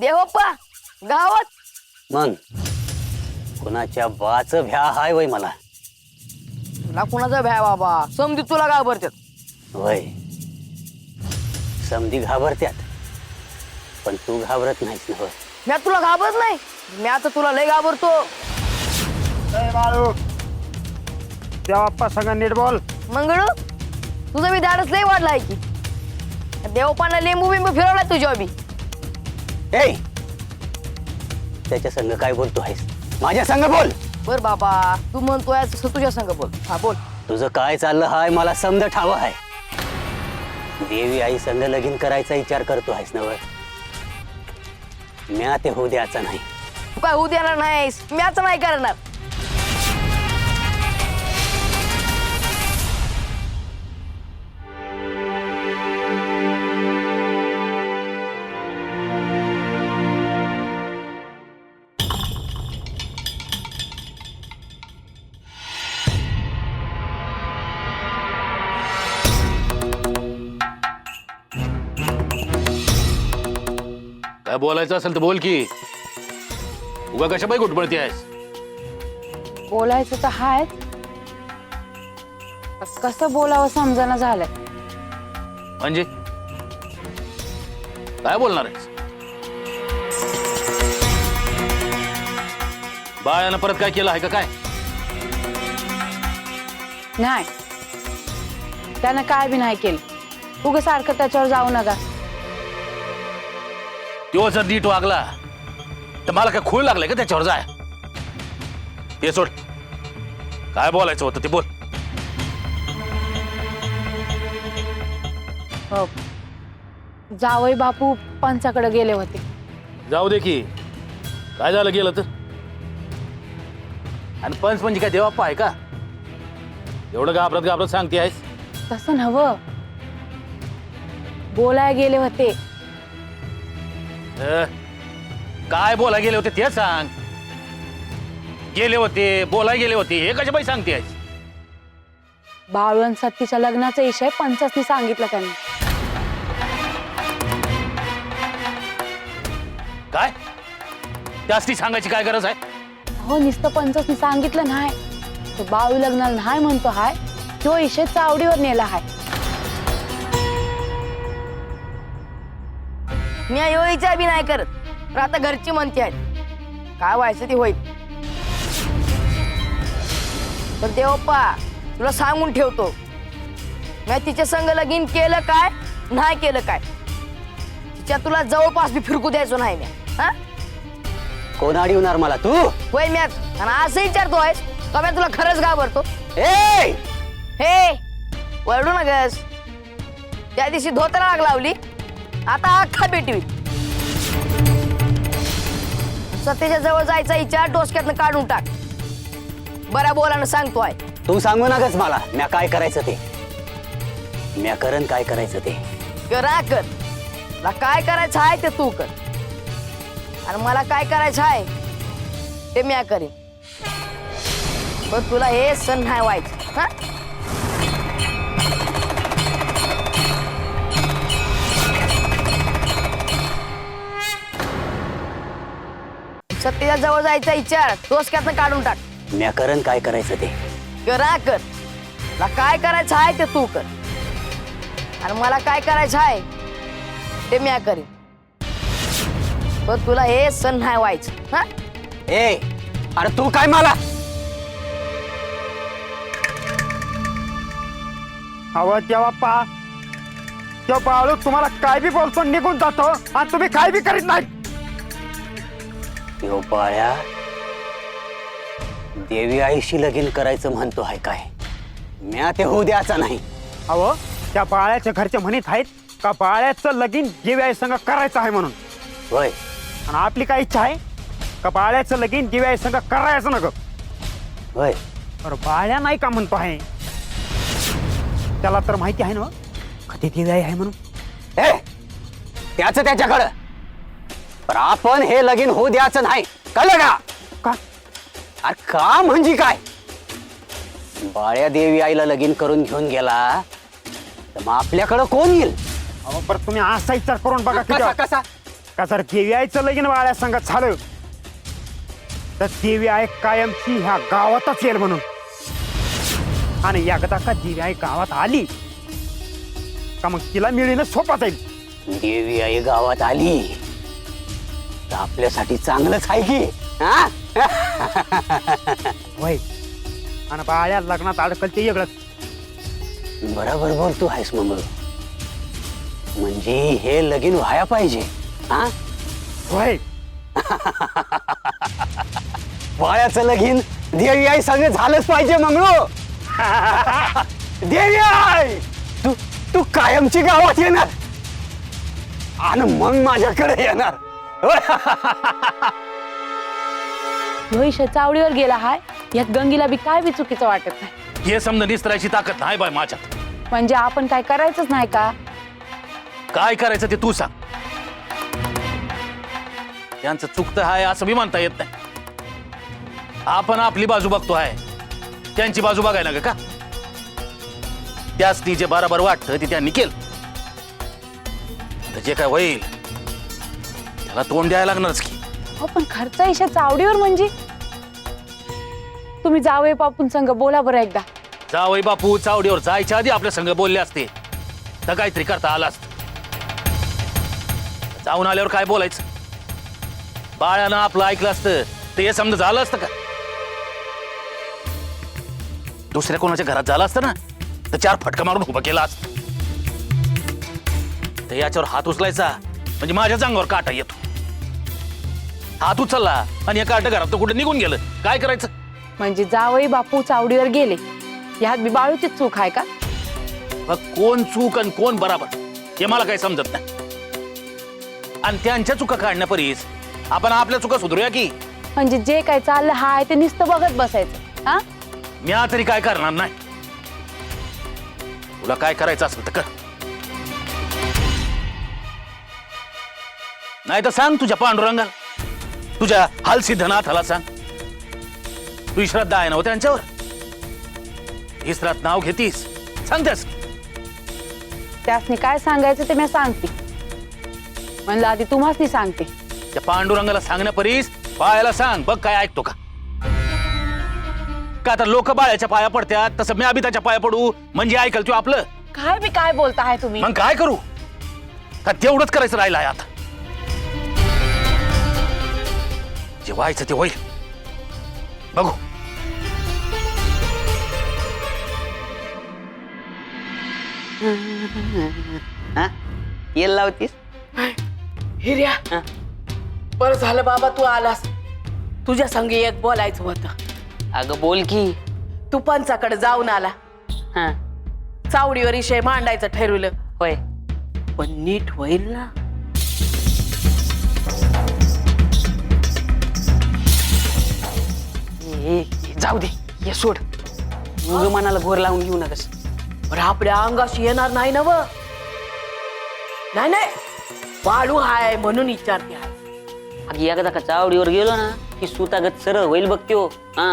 Speaker 11: देवप्पा गावात
Speaker 6: मग कुणाच्या बाच भ्या हाय वय मला.
Speaker 11: तुला कुणाचा भ्या बाबा, समधी तुला घाबरतात.
Speaker 6: वय समधी घाबरत्यात पण तू घाबरत नाहीस ना.
Speaker 11: मी तुला घाबरत नाही, मी आता तुला लय घाबरतो.
Speaker 7: बाळू देवाप्पा सगळं नीट बोल.
Speaker 11: मंगळू तुझं मी धाडस लय वाढलाय की. देवप्पानं लिंबू बिंबू फिरवलाय तुझ्या बी.
Speaker 6: ए त्याच्या संग काय बोलतो आहेस? माझ्या संग बोल.
Speaker 11: बर बाबा तू म्हणतोय तसं तुझ्या संग बोल. हा बोल.
Speaker 6: तुझं काय चाललं हाय मला समज ठावं आहे. देवी आई संग लगीन करायचा विचार करतो आहेस ना? म्या ते होऊ द्यायचा नाही.
Speaker 11: तू काय होऊ देणार नाहीस, मी आता नाही करणार.
Speaker 8: काय बोलायचं असेल तर बोल की. उगा कशा बाई घुटबळती आहेस?
Speaker 1: बोलायचं तर हाय, कसं बोलावं समजणं झालंय.
Speaker 8: म्हणजे काय बोलणार आहेस? बाळानं परत काय केलं आहे का काय?
Speaker 1: नाही, त्यानं काय बी नाही केलं. उगा सारखं त्याच्यावर जाऊ नका.
Speaker 8: तो जर नीट वागला तर मला काय खूळ लागलाय का त्याच्यावर जाय? ते सोड, काय बोलायचं होतं ते बोल.
Speaker 1: जावई बापू पंचाकडे गेले होते.
Speaker 8: जाऊ दे की, काय झालं गेलं तर? आणि पंच म्हणजे काय देवाप्पा आहे का? एवढं घाबरत घाबरत सांगते आहेस?
Speaker 1: तसं नव्ह, बोलाय गेले होते.
Speaker 8: काय बोला गेले होते ते सांग. गेले होते, बोलाय गेले होते, हे कशा बाई सांगते आहेस?
Speaker 1: बाळू आणि सत्तीच्या लग्नाचा विषय पंचासनी सांगितलं त्यांनी.
Speaker 8: काय त्यासनी सांगायची काय गरज आहे?
Speaker 1: हो, नुसतं पंचासनी सांगितलं नाही, तो बाळू लग्नाला नाही म्हणतो हाय, तो विषय चावडीवर नेला हाय.
Speaker 11: मी विचार बी नाही करत, पण आता घरची म्हणते आहेत. काय व्हायचं ते होईल. पण देवप्पा तुला सांगून ठेवतो, मी तिच्या संग लगीन केलं काय नाही केलं काय, तिच्या तुला जवळपास बी फिरकू द्यायचो नाही मी. हा
Speaker 6: कोण अडवणार मला? तू
Speaker 11: होय म्याच. आणि असं विचारतोयस का मी तुला खरंच घाबरतो?
Speaker 6: ए
Speaker 11: हे वरडू नगस. त्या दिवशी धोतरा आग लावली, आता अख्खा पेटवी. सत्तेच्या जवळ जायचा विचार डोसक्यातनं काढून टाक. बऱ्या बोलानं सांगतोय.
Speaker 6: तू सांगू नकच मला म्या काय करायचं ते. म्या करन काय करायचं ते.
Speaker 11: करा कर. तुला काय करायचं आहे ते तू कर, आणि मला काय करायचं आहे ते म्या करीन. पण तुला हे सण नाही व्हायचं. हा सत्तेच्या जवळ जायचा विचार डोसक्यातनं काढून टाक.
Speaker 6: म्या करन काय करायचं ते.
Speaker 11: करा कर. तुला काय करायचं आहे ते तू कर, आणि मला काय करायचं आहे ते म्या करीन. पण तुला हे सण नाही व्हायचं. हा
Speaker 6: ए अरे तू काय मला?
Speaker 7: अहो देवाप्पा, तो बाळू तुम्हाला काय बी बोलतो निघून जातो आणि तुम्ही काय बी करीत नाही.
Speaker 6: त्यो बाळ्या देवी आईशी लगीन करायचं म्हणतो आहे काय? म्या ते होऊ द्यायचा नाही.
Speaker 7: अहो त्या बाळ्याच्या घरचे म्हणत आहेत का बाळ्याचं लगीन देवी संग करायचं आहे म्हणून.
Speaker 6: होय.
Speaker 7: आणि आपली काय इच्छा आहे का बाळ्याचं लगीन देवी संग करायचं नका.
Speaker 6: होय.
Speaker 7: बरं बाळ्या नाही का म्हणतो आहे? त्याला तर माहिती आहे ना कधी देवी आई आहे म्हणून.
Speaker 6: त्याच त्याच्याकडं, पण आपण हे लगीन होऊ द्यायचं नाही, कळलं का?
Speaker 7: का?
Speaker 6: अरे का म्हणजे काय? बाळ्या देवी आईला लगीन करून घेऊन गेला तर मग आपल्याकडं कोण येईल?
Speaker 7: अहो बरं तुम्ही असा विचार करून बघा की
Speaker 6: कसा कसा
Speaker 7: का जर देवी आईचं लगीन बाळ्या संग झालं तर देवी आई कायमची ह्या गावातच येईल म्हणून. आणि एकदा का देवी आई गावात आली का मग तिला मिळणं सोपं जाईल.
Speaker 6: देवी आई गावात आली तर आपल्यासाठी चांगलंच आहे की. हा?
Speaker 7: होय. आणि बाळ्या लग्नात अडकल ते वेगळंच.
Speaker 6: बरोबर बोलतो आहेस मंगळ. म्हणजे हे लगीन व्हाया पाहिजे. हा?
Speaker 7: होय.
Speaker 6: बाळ्याचं लगीन देवी आई सगळं झालंच पाहिजे मंगळू. देवी आई तू तू कायमची गावात येणार आणि मग माझ्याकडे येणार.
Speaker 1: रोहिश चावडीवर गेला हाय, यात गंगीला बी काय बी चुकीचं वाटत नाही.
Speaker 8: हे समजा निस्तरायची ताकद नाही बाय माझ्यात.
Speaker 1: म्हणजे आपण काय करायचंच नाही का?
Speaker 8: काय करायचं ते तू सांग. यांचं चुकतं आहे असं बी म्हणता येत नाही. आपण आपली बाजू बघतो आहे, त्यांची बाजू बघायला का? त्याच ती जे बरोबर वाटतं ते त्यांनी केलं तर जे काय होईल त्याला तोंड द्यायला लागणारच की.
Speaker 1: हो पण खर्च इशा चावडीवर म्हणजे तुम्ही जावे बापून संग बोला बरं एकदा.
Speaker 8: जावई बापू चावडीवर जायच्या आधी आपल्या संग बोलले असते तर काहीतरी करता आला असत. जाऊन आल्यावर काय बोलायचं? बाळानं आपलं ऐकलं असतं तर हे समजा झालं असतं का? दुसऱ्या कोणाच्या घरात झालं असतं ना तर 4 फटका मारून उभं केला असतं. तर याच्यावर हात उचलायचा म्हणजे माझ्याच अंगावर काटा येतो. हात उचलला आणि या काटा घरात कुठे निघून गेलं, काय करायचं?
Speaker 1: म्हणजे जावई बापू चावडीवर गेले यात बी बाळूची चूक आहे का?
Speaker 8: मग कोण चूक आणि कोण बराबर हे मला काही समजत नाही. आणि त्यांच्या चुका काढण्यापरीस आपण आपल्या चुका सुधरूया की.
Speaker 1: म्हणजे जे काय चाललं हाय ते नुसतं बघत बसायचं. हा
Speaker 8: मी तरी काय करणार नाही. तुला काय करायचं असेल तर कर, नाही तर सांग तुझ्या पांडुरंगाला, तुझ्या हलसिद्धनाथाला सांग. तू श्रद्धा आहे ना त्यांच्यावर, इसरात नाव घेतीस, सांगतेस.
Speaker 1: त्यासनी काय सांगायचं ते मी सांगते. म्हणलं आधी तुम्हासनी सांगते.
Speaker 8: त्या पांडुरंगाला सांगण्यापरीस बाळ्याला सांग, बघ काय ऐकतो का. का आता लोक बाळ्याच्या पाया पडतात तसं मी त्याच्या पाया पडू म्हणजे ऐकल तू आपलं.
Speaker 1: काय बी काय बोलताय तुम्ही?
Speaker 8: मग काय करू? का तेवढंच करायचं राहिलं आहे आता? जे व्हायचं ते होईल, बघू.
Speaker 9: येल लावतीस
Speaker 5: हिर्या बरं झालं बाबा तू आलास. तुझ्या संगी एक बोलायचं होतं.
Speaker 9: अगं बोल की.
Speaker 5: तू पंचाकडे जाऊन आला,
Speaker 9: हा
Speaker 5: चावडीवर विषय मांडायचं ठरवलं,
Speaker 9: होय.
Speaker 5: पण नीट होईल ना?
Speaker 9: जाऊ दे, ये सोड. मुलं मनाला घोर लावून घेऊ नकस.
Speaker 5: बरं आपल्या अंगाशी येणार नाही ना? नाही नाही, बाळू हाय म्हणून विचारते.
Speaker 9: अगं एकदा का चावडीवर गेलो ना की सुतागत सरळ होईल बघ त्यो. हा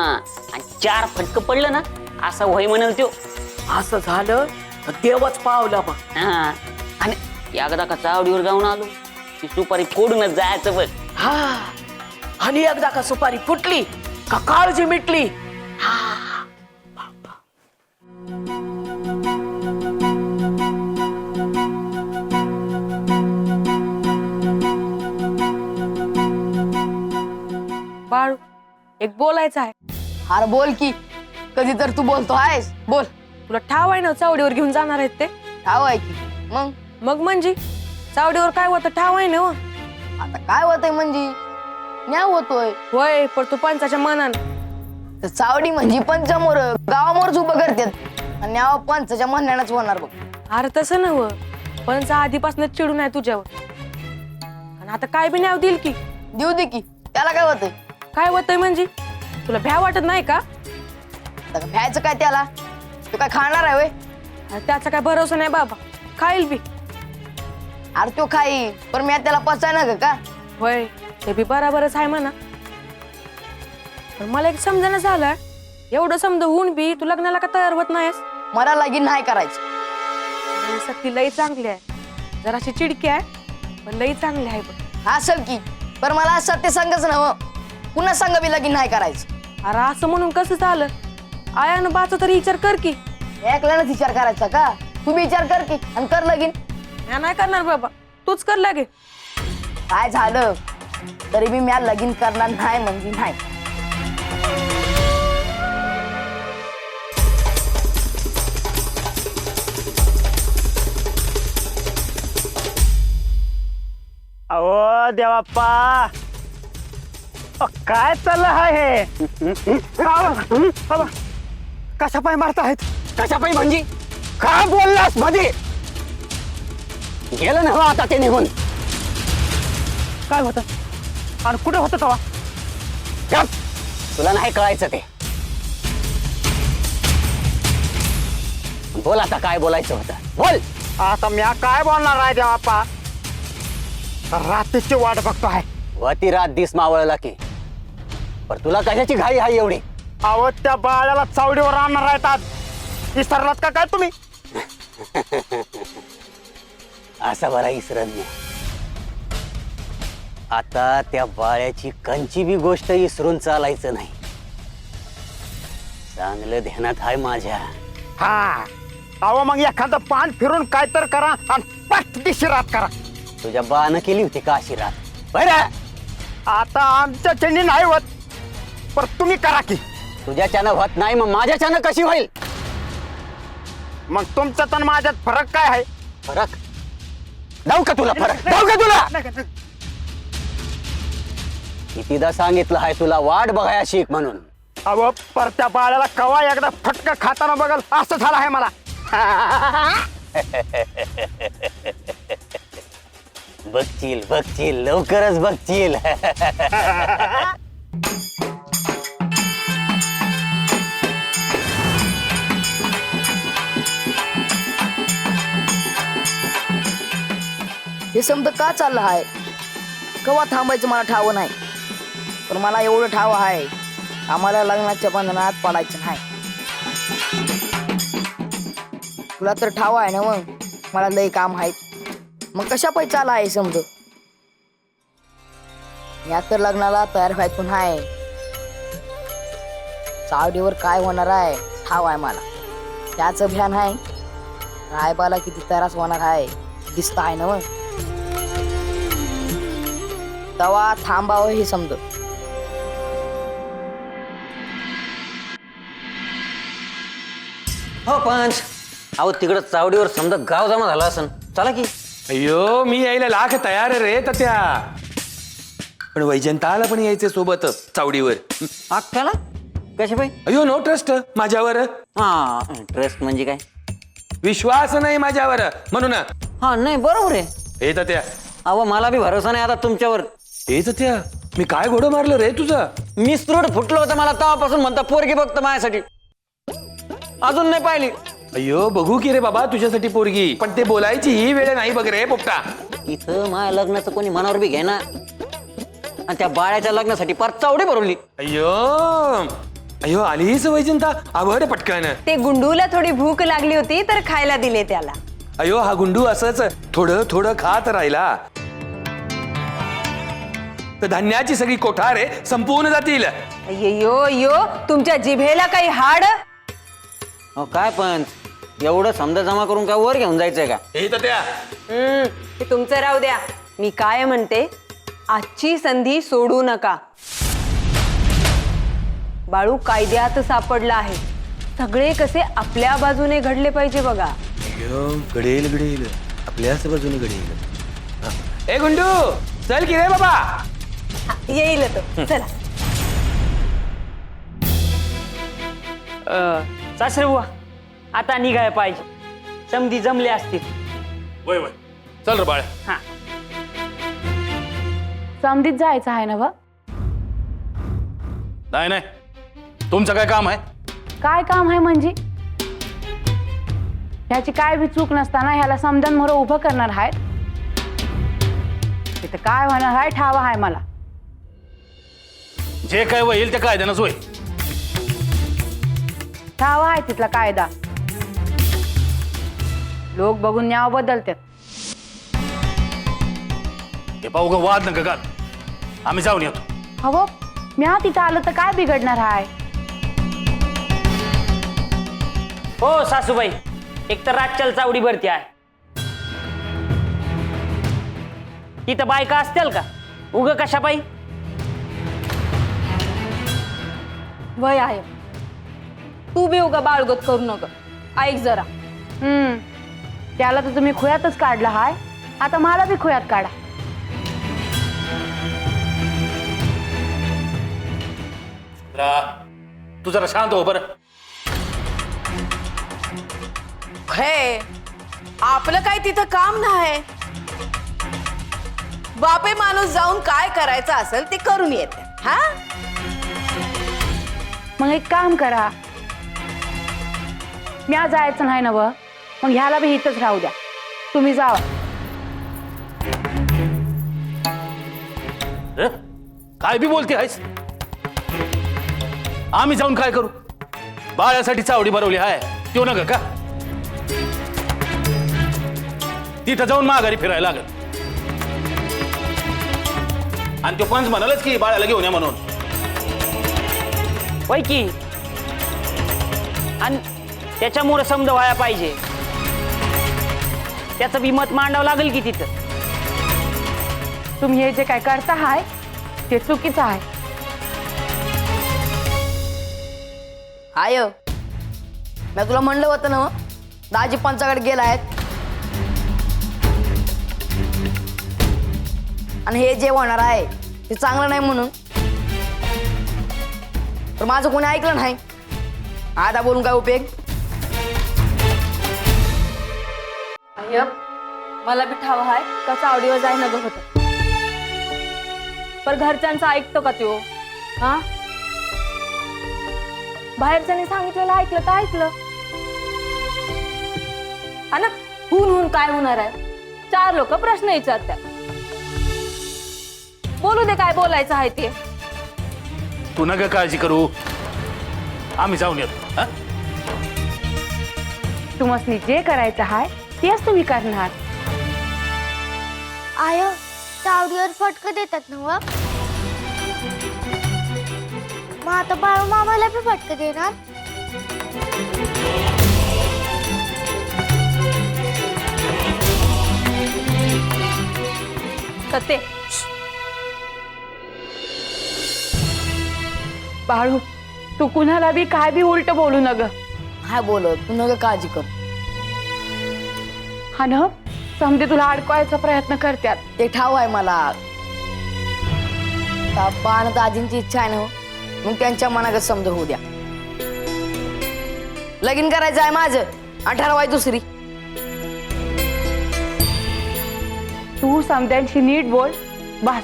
Speaker 9: आणि 4 फटकं पडलं ना असा होय म्हणल त्यो.
Speaker 5: असं झालं तर देवच पावलं मग.
Speaker 9: हा आणि एकदा का चावडीवर जाऊन आलो की सुपारी फोडूनच जायचं बघ.
Speaker 5: हा आणि एकदा का सुपारी फुटली का काळजी मिटली. हा
Speaker 1: बाळू एक बोलायचं आहे.
Speaker 11: अरे बोल की, कधी तर तू बोलतो आहेस, बोल.
Speaker 2: तुला ठाव आहे ना चावडीवर घेऊन जाणार आहेत ते?
Speaker 11: ठाव आहे की मग
Speaker 2: मग म्हणजे चावडीवर काय होतं ठाव आहे ना?
Speaker 11: आता काय होतंय म्हणजे न्याव होतोय.
Speaker 2: होय पण तू पंचाच्या मनानं.
Speaker 11: तर चावडी म्हणजे पंचामोर गावामोरच उभं करतात आणि न्याव पंचाच्या म्हणण्यानंच होणार बघ.
Speaker 2: अरे तसं नव पंच आधीपासूनच चिडून आहे तुझ्यावर. आणि आता काय बी न्याव देईल की.
Speaker 11: देऊ दे की, त्याला काय होतंय?
Speaker 2: काय होतंय म्हणजे तुला भ्या वाटत नाही का?
Speaker 11: आता भ्यायचं काय त्याला? तू काय खाणार आहे?
Speaker 2: अरे त्याचा काय भरोसा नाही बाबा, खाईल बी.
Speaker 11: अरे तो खाई पण मी त्याला पचाय ना का?
Speaker 2: होय ते बी बराबरच आहे म्हणा. पण मला एक समजायला झालं, एवढं समजा होऊन बी तू लग्नाला का तयार होत नाहीस?
Speaker 11: मला लगीन नाही करायचं.
Speaker 2: अरे सक्ती लई चांगली आहे, जराशी चिडकी आहे पण लई चांगली आहे बघ.
Speaker 11: असल की, पण मला सत्य सांगच ना, पुन्हा सांग बी लगीन नाही करायचं.
Speaker 2: अरे असं म्हणून कसं झालं? आयानं बाचा तरी विचार कर की.
Speaker 11: एकल्यानंच विचार करायचा का? तू बी विचार कर की आणि कर लगीन.
Speaker 2: म्या नाही करणार बाबा, तूच कर लागे.
Speaker 11: काय झालं तरी बी म्या लगीन करणार नाही म्हणजे नाही.
Speaker 7: अहो देवाप्पा, काय चाललं आहे? कशा पाय मारतायत?
Speaker 6: कशा पायी म्हणजे
Speaker 7: काय बोललास मध्ये?
Speaker 6: गेलं ना आता ते निघून.
Speaker 7: काय होतं आणि कुठे होतं तेव्हा?
Speaker 6: गप. तुला नाही कळायचं ते. बोल आता काय बोलायचं होतं, बोल.
Speaker 7: आता म्या काय बोलणार आहे देवाप्पा? रात्रीची वाट बघतो आहे.
Speaker 6: वती रात दिस मावळला की. पण तुला कशाची घाई आहे एवढी?
Speaker 7: अहो त्या बाळाला चावडीवर आणणार आहेत आज. विसरलात का काय तुम्ही?
Speaker 6: असा बरा इसरत नाही. आता त्या बाळ्याची कंची बी गोष्ट इसरून चालायचं नाही. चांगलं ध्यानात आहे माझ्या.
Speaker 7: हा अहो मग एखादं पान फिरून काय तर करा आणि पट दिशिरात करा.
Speaker 6: तुझ्या बानं केली होती का अशी रात? बरं
Speaker 7: आता आमच्या चेंडी नाही होत, पण तुम्ही करा की.
Speaker 6: तुझ्याच्यानं होत नाही मग माझ्याच्यानं कशी होईल?
Speaker 7: मग तुमच्यात आणि माझ्यात फरक काय आहे?
Speaker 6: फरक जाऊ का तुला? फरक जाऊ का तुला? कितीदा सांगितलं आहे तुला वाट बघाया शिक म्हणून.
Speaker 7: अहो पर त्या बाळाला कवा एकदा फटका खाताना बघल असं झालं आहे मला.
Speaker 6: बघतील बघतील लवकरच बघतील.
Speaker 11: हे समजा का चाललं आहे? कवा थांबायचं मला ठाव नाही, पण मला एवढं ठाव आहे, आम्हाला लग्नाच्या बंधनात पडायचं नाही. तुला तर ठाव आहे ना, मग मला लई काम आहे. मग कशा पायी चाला आहे समज? या तर लग्नाला तयार व्हायचं आहे. चावडीवर काय होणार आहे ठाव आहे मला, त्याचं ध्यान आहे. रायबाला किती त्रास होणार आहे दिसत आहे ना, मग तवा थांबावं हे समज.
Speaker 6: हो पंच, अहो तिकडं चावडीवर समजा गाव जमा झाला असन. चला की.
Speaker 10: अयो मी यायला लाख तयार रे त्या. पण वैजंताला पण यायचे सोबत चावडीवर.
Speaker 6: अक्काला कशा पाई?
Speaker 10: अयो नो ट्रस्ट माझ्यावर.
Speaker 6: हा ट्रस्ट म्हणजे काय?
Speaker 10: विश्वास नाही माझ्यावर म्हणून.
Speaker 6: हा नाही बरोबर आहे.
Speaker 10: हे त्या
Speaker 6: अहो मला बी भरोसा नाही आता तुमच्यावर.
Speaker 10: हेच त्या मी काय घोडं मारलं रे तुझं?
Speaker 6: मी स्त्रोड फुटलं होतं मला तेव्हापासून म्हणता पोरगी बघत माझ्यासाठी. अजून नाही पाहिली.
Speaker 10: अयो बघू की रे बाबा तुझ्यासाठी पोरगी, पण ते बोलायची ही वेळ नाही बघ रे पोपटा.
Speaker 6: इथं माझ्या लग्नाचं कोणी मनावर बी घे ना, आणि त्या बाळ्याच्या लग्नासाठी पार चावडी भरवली.
Speaker 10: अयो अयो आलीच वैजंता, आवड पटकन.
Speaker 12: ते गुंडूला थोडी भूक लागली होती तर खायला दिले त्याला.
Speaker 10: अयो हा गुंडू असंच थोडं थोडं खात राहिला तर धान्याची सगळी कोठारे संपूर्ण जातील.
Speaker 12: अय्यो यो तुमच्या जिभेला काही हाड?
Speaker 6: हो काय पण एवढं समजा जमा करून काय वर घेऊन जायचंय का?
Speaker 10: हे तर त्या
Speaker 12: ते तुमचं राहू द्या. मी काय म्हणते, आजची संधी सोडू नका. बाळू कायद्यात सापडला आहे. सगळे कसे आपल्या बाजूने घडले पाहिजे बघा.
Speaker 10: घडेल घडेल आपल्याच बाजूने घडेल. ए गुंडू चल की रे बाबा.
Speaker 12: येईल तो चला.
Speaker 9: सासरे बुवा आता निघाय पाहिजे. समधी जमले असतील.
Speaker 8: वय वय चल रे बाळ्या.
Speaker 9: हा
Speaker 1: समधीत जायचं आहे ना व?
Speaker 8: नाही नाही, तुमचं काय काम आहे?
Speaker 1: काय काम आहे म्हणजे? ह्याची काय बी चूक नसताना ह्याला समजांमोर उभं करणार आहेत. तिथं काय होणार आहे ठावा आहे मला.
Speaker 8: जे काय होईल ते कायद्यानंच होईल.
Speaker 1: ठावा आहे तिथला कायदा. लोक बघून न्याव बदलतात.
Speaker 8: हे पाहू ग, वाद नका घाल. आम्ही जाऊन येतो.
Speaker 1: हवं मी तिथं आलं तर काय बिघडणार आहे?
Speaker 9: हो सासूबाई, एक तर रातच्याला चावडी भरती आहे. तिथं बायका असतील का? उग कशा बाई?
Speaker 2: वय आहे. तू बी उगा बाळगत करू नका. ऐक जरा.
Speaker 1: त्याला तर तुम्ही खुयातच काढला हाय. आता मला बी खुयात काढा.
Speaker 8: तू जरा शांत हो बरं.
Speaker 5: हे आपलं काय तिथं काम नाही. बापे माणूस जाऊन काय करायचं असेल ते करून येते. हा
Speaker 1: मग एक काम करा, मी आज जायचं नाही ना व, मग ह्याला बी इथंच राहू द्या. तुम्ही जावा.
Speaker 8: काय बी बोलते आहेस? आम्ही जाऊन काय करू? बाळ्यासाठी चावडी भरवली आहे त्यो नका का? तिथं जाऊन माघारी फिरायला लागल. आणि तो पंच म्हणालच की बाळ्याला घेऊन या म्हणून.
Speaker 9: होय की. आणि त्याच्यामुळे समज व्हायला पाहिजे. त्याचं बी मत मांडावं लागेल की तिथं.
Speaker 1: तुम्ही हे जे काय करता हाय ते चुकीचं आहे.
Speaker 11: आय मी तुला म्हणलं होतं ना, दाजी पंचाकडे गेला आहेत. आणि हे जे होणार आहे ते चांगलं नाही म्हणून. तर माझं कोणी ऐकलं नाही. आता बोलून काय उपयोग?
Speaker 2: मला बी ठाव आहे का चावडीवर जाय न होत. पर घरच्यांचं ऐकतो का त्यो? हा, बाहेरच्यांनी सांगितलेलं ऐकलं तर ऐकलं. आणि हुन काय होणार आहे? 4 लोक प्रश्न विचारतात. बोलू दे काय बोलायचं आहे ते.
Speaker 8: तू नका काळजी करू, आम्ही जाऊन येतो. हा?
Speaker 1: तुम्हाला जे करायचं आहे तेच तुम्ही करणार.
Speaker 3: आय चावडीवर फटकं देतात ना व? मग आता बाळू मामाला बी फटकं देणार?
Speaker 2: सत्य
Speaker 1: बाळू, तू कुणाला बी काय बी उलट बोलू नग.
Speaker 11: हाय बोलत तू नका काळजी कर.
Speaker 1: हा न, समजे तुला अडकवायचा प्रयत्न करतात.
Speaker 11: ते ठाव आहे मला. बाण दाजींची इच्छा आहे ना, मग त्यांच्या मनागत समज होऊ द्या. लगीन करायचं आहे माझं. 18 वय दुसरी.
Speaker 1: तू समद्यांशी नीट बोल बस.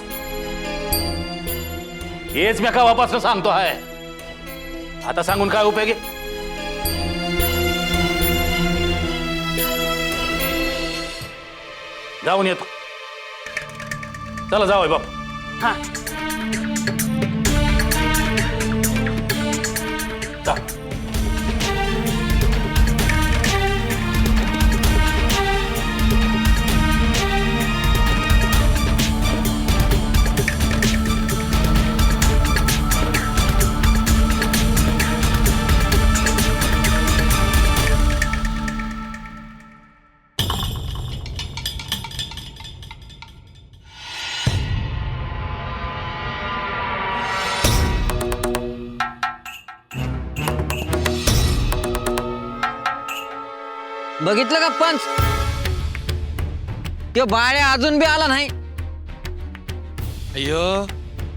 Speaker 8: हेच मी कावापासून सांगतो आहे. आता सांगून काय उपयोग आहे? जाऊन येतो. चला जाऊ बाप.
Speaker 9: हा
Speaker 8: जा.
Speaker 6: बघितलं का पंच? तो बाळ्या अजून बी आला नाही.
Speaker 10: अय्यो,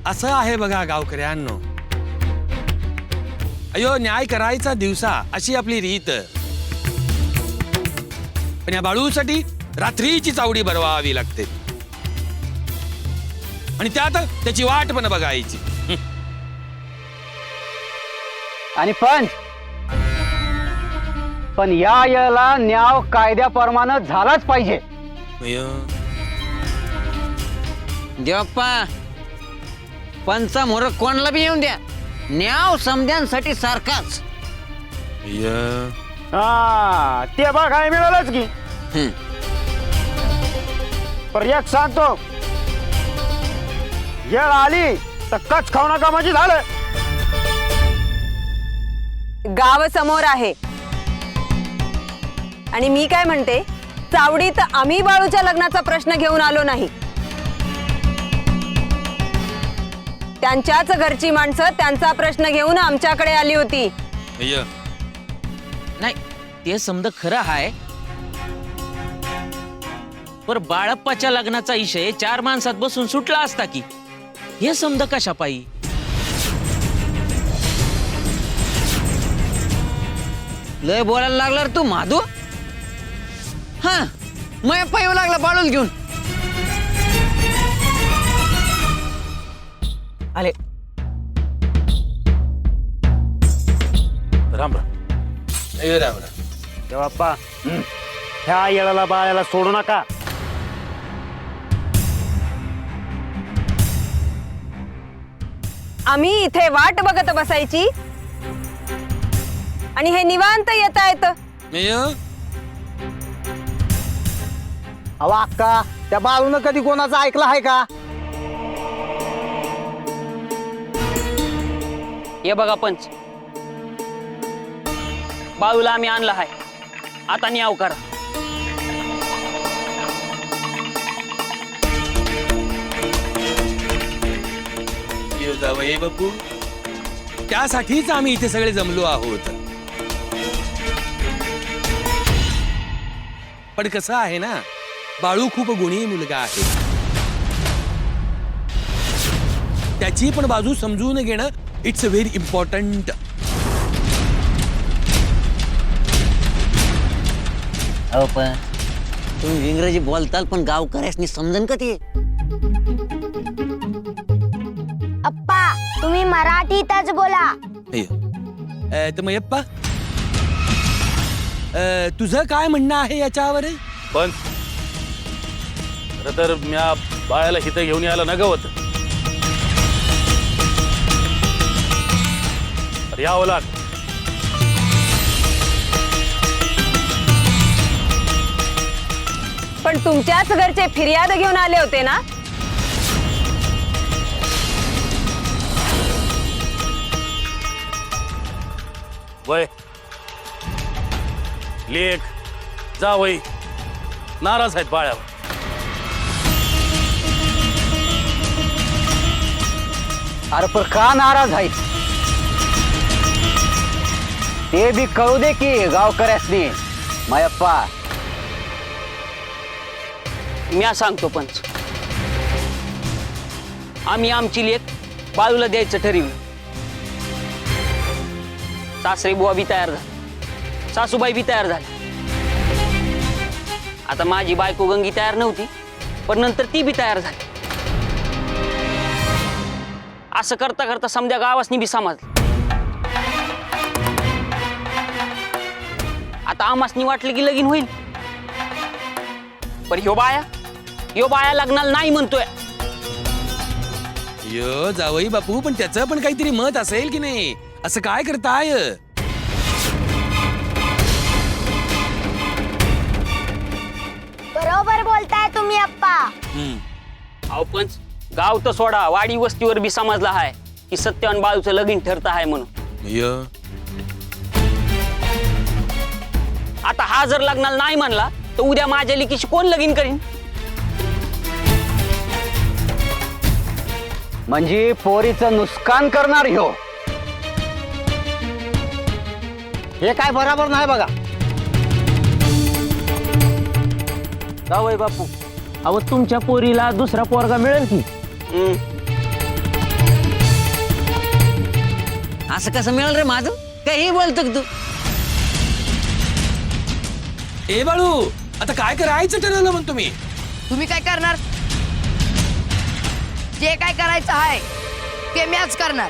Speaker 10: असं आहे बघा गावकऱ्यांनो, अयो न्याय करायचा दिवसा अशी आपली रीत, पण या बाळूसाठी रात्रीची चावडी भरवावी लागते आणि त्यात त्याची वाट पण बघायची.
Speaker 9: आणि पण या याला न्याय कायद्याप्रमाणे झालाच पाहिजे.
Speaker 6: देवप्पा पंचा मोर कोणाला बी येऊन द्या, न्याव समध्यांसाठी सारखाच.
Speaker 9: हा ते बघाय मिळालंच की. पर एक सांगतो, येळ आली तर कच खाऊ नका म्हणजे झालं.
Speaker 12: गाव समोर आहे आणि मी काय म्हणते, चावडीत आम्ही बाळूच्या लग्नाचा प्रश्न घेऊन आलो नाही. त्यांच्याच घरची माणसं त्यांचा प्रश्न घेऊन आमच्याकडे आली होती.
Speaker 8: नाही ते समज खरं आहे, पर बाळप्पाच्या लग्नाचा विषय 4 माणसात बसून सुटला असता की, हे समज कशा पायी.
Speaker 6: लय बोलायला लागला रे तू माधू. हा मग पायू लागला बाळूल घेऊन.
Speaker 8: आले राम राम.
Speaker 9: बाप्पा ह्या येळाला बाळाला सोडू नका.
Speaker 12: आम्ही इथे वाट बघत बसायची आणि हे निवांत येत आहेत.
Speaker 7: अहो अक्का, त्या बाळूनं कधी कोणाचं ऐकलं आहे का?
Speaker 9: हे बघा पंच, बाळूला आम्ही आणला आहे, आता न्याव करा.
Speaker 10: बापू, त्यासाठीच आम्ही इथे सगळे जमलो आहोत. पण कसं आहे ना, बाळू खूप गुणी मुलगा आहे, त्याची पण बाजू समजून घेणं इट्स व्हेरी इम्पॉर्टंट.
Speaker 6: हो पण तुम्ही इंग्रजी बोलताल, पण गावकऱ्यासनी समजन का ते?
Speaker 3: अप्पा तुम्ही मराठीतच बोला.
Speaker 10: तर मयप्पा, तुझं काय म्हणणं आहे याच्यावर?
Speaker 8: पण खरं तर म्या बाळाला हिथं घेऊन यायला नगवत, यावं लाग.
Speaker 12: पण तुमच्याच घरचे फिर्याद घेऊन आले होते ना.
Speaker 8: वय लेख जा वय नाराज आहेत बाळावर.
Speaker 9: अरे पण का नाराज आहेत ते बी कळू दे की गावकऱ्यासनी. मायप्पा म्या सांगतो पंच, आम्ही आमची लेक बाळूला द्यायचं ठरवलं. सासरे बुवा बी तयार झाले, सासूबाई बी तयार झाली. आता माझी बायको गंगी तयार नव्हती, पण नंतर ती बी तयार झाली. असं करता करता समध्या गावासनी बी समजलं. आता आमासनी वाटलं की लगीन होईल, पण ह्यो बाया लग्नाला नाही म्हणतोय.
Speaker 10: यो जावई बापू, पण त्याचं पण काहीतरी मत असेल की नाही? असं काय करताय?
Speaker 3: बरोबर बोलताय तुम्ही अप्पा.
Speaker 9: अहो पंच, गाव तर सोडा, वाडी वस्तीवर बी समजला आहे की सत्यवान बाळूचं लगीन ठरत आहे म्हणून. आता हा जर लग्नाला नाही म्हणला तर उद्या माझ्या लेकीशी कोण लगीन करीन? म्हणजे पोरीचं नुकसान करणार ह्यो.
Speaker 7: हे काय बरोबर नाही बघा.
Speaker 9: जावई बापू, अहो तुमच्या पोरीला दुसरा पोरगा मिळेल की.
Speaker 6: असं कसं मिळालं रे माझं? काही बोलतो का तू?
Speaker 10: ए बाळू, आता काय करायचं ठरवलं म्हणतो मी?
Speaker 11: तुम्ही काय करणार? जे काय करायचं आहे ते मी आज करणार.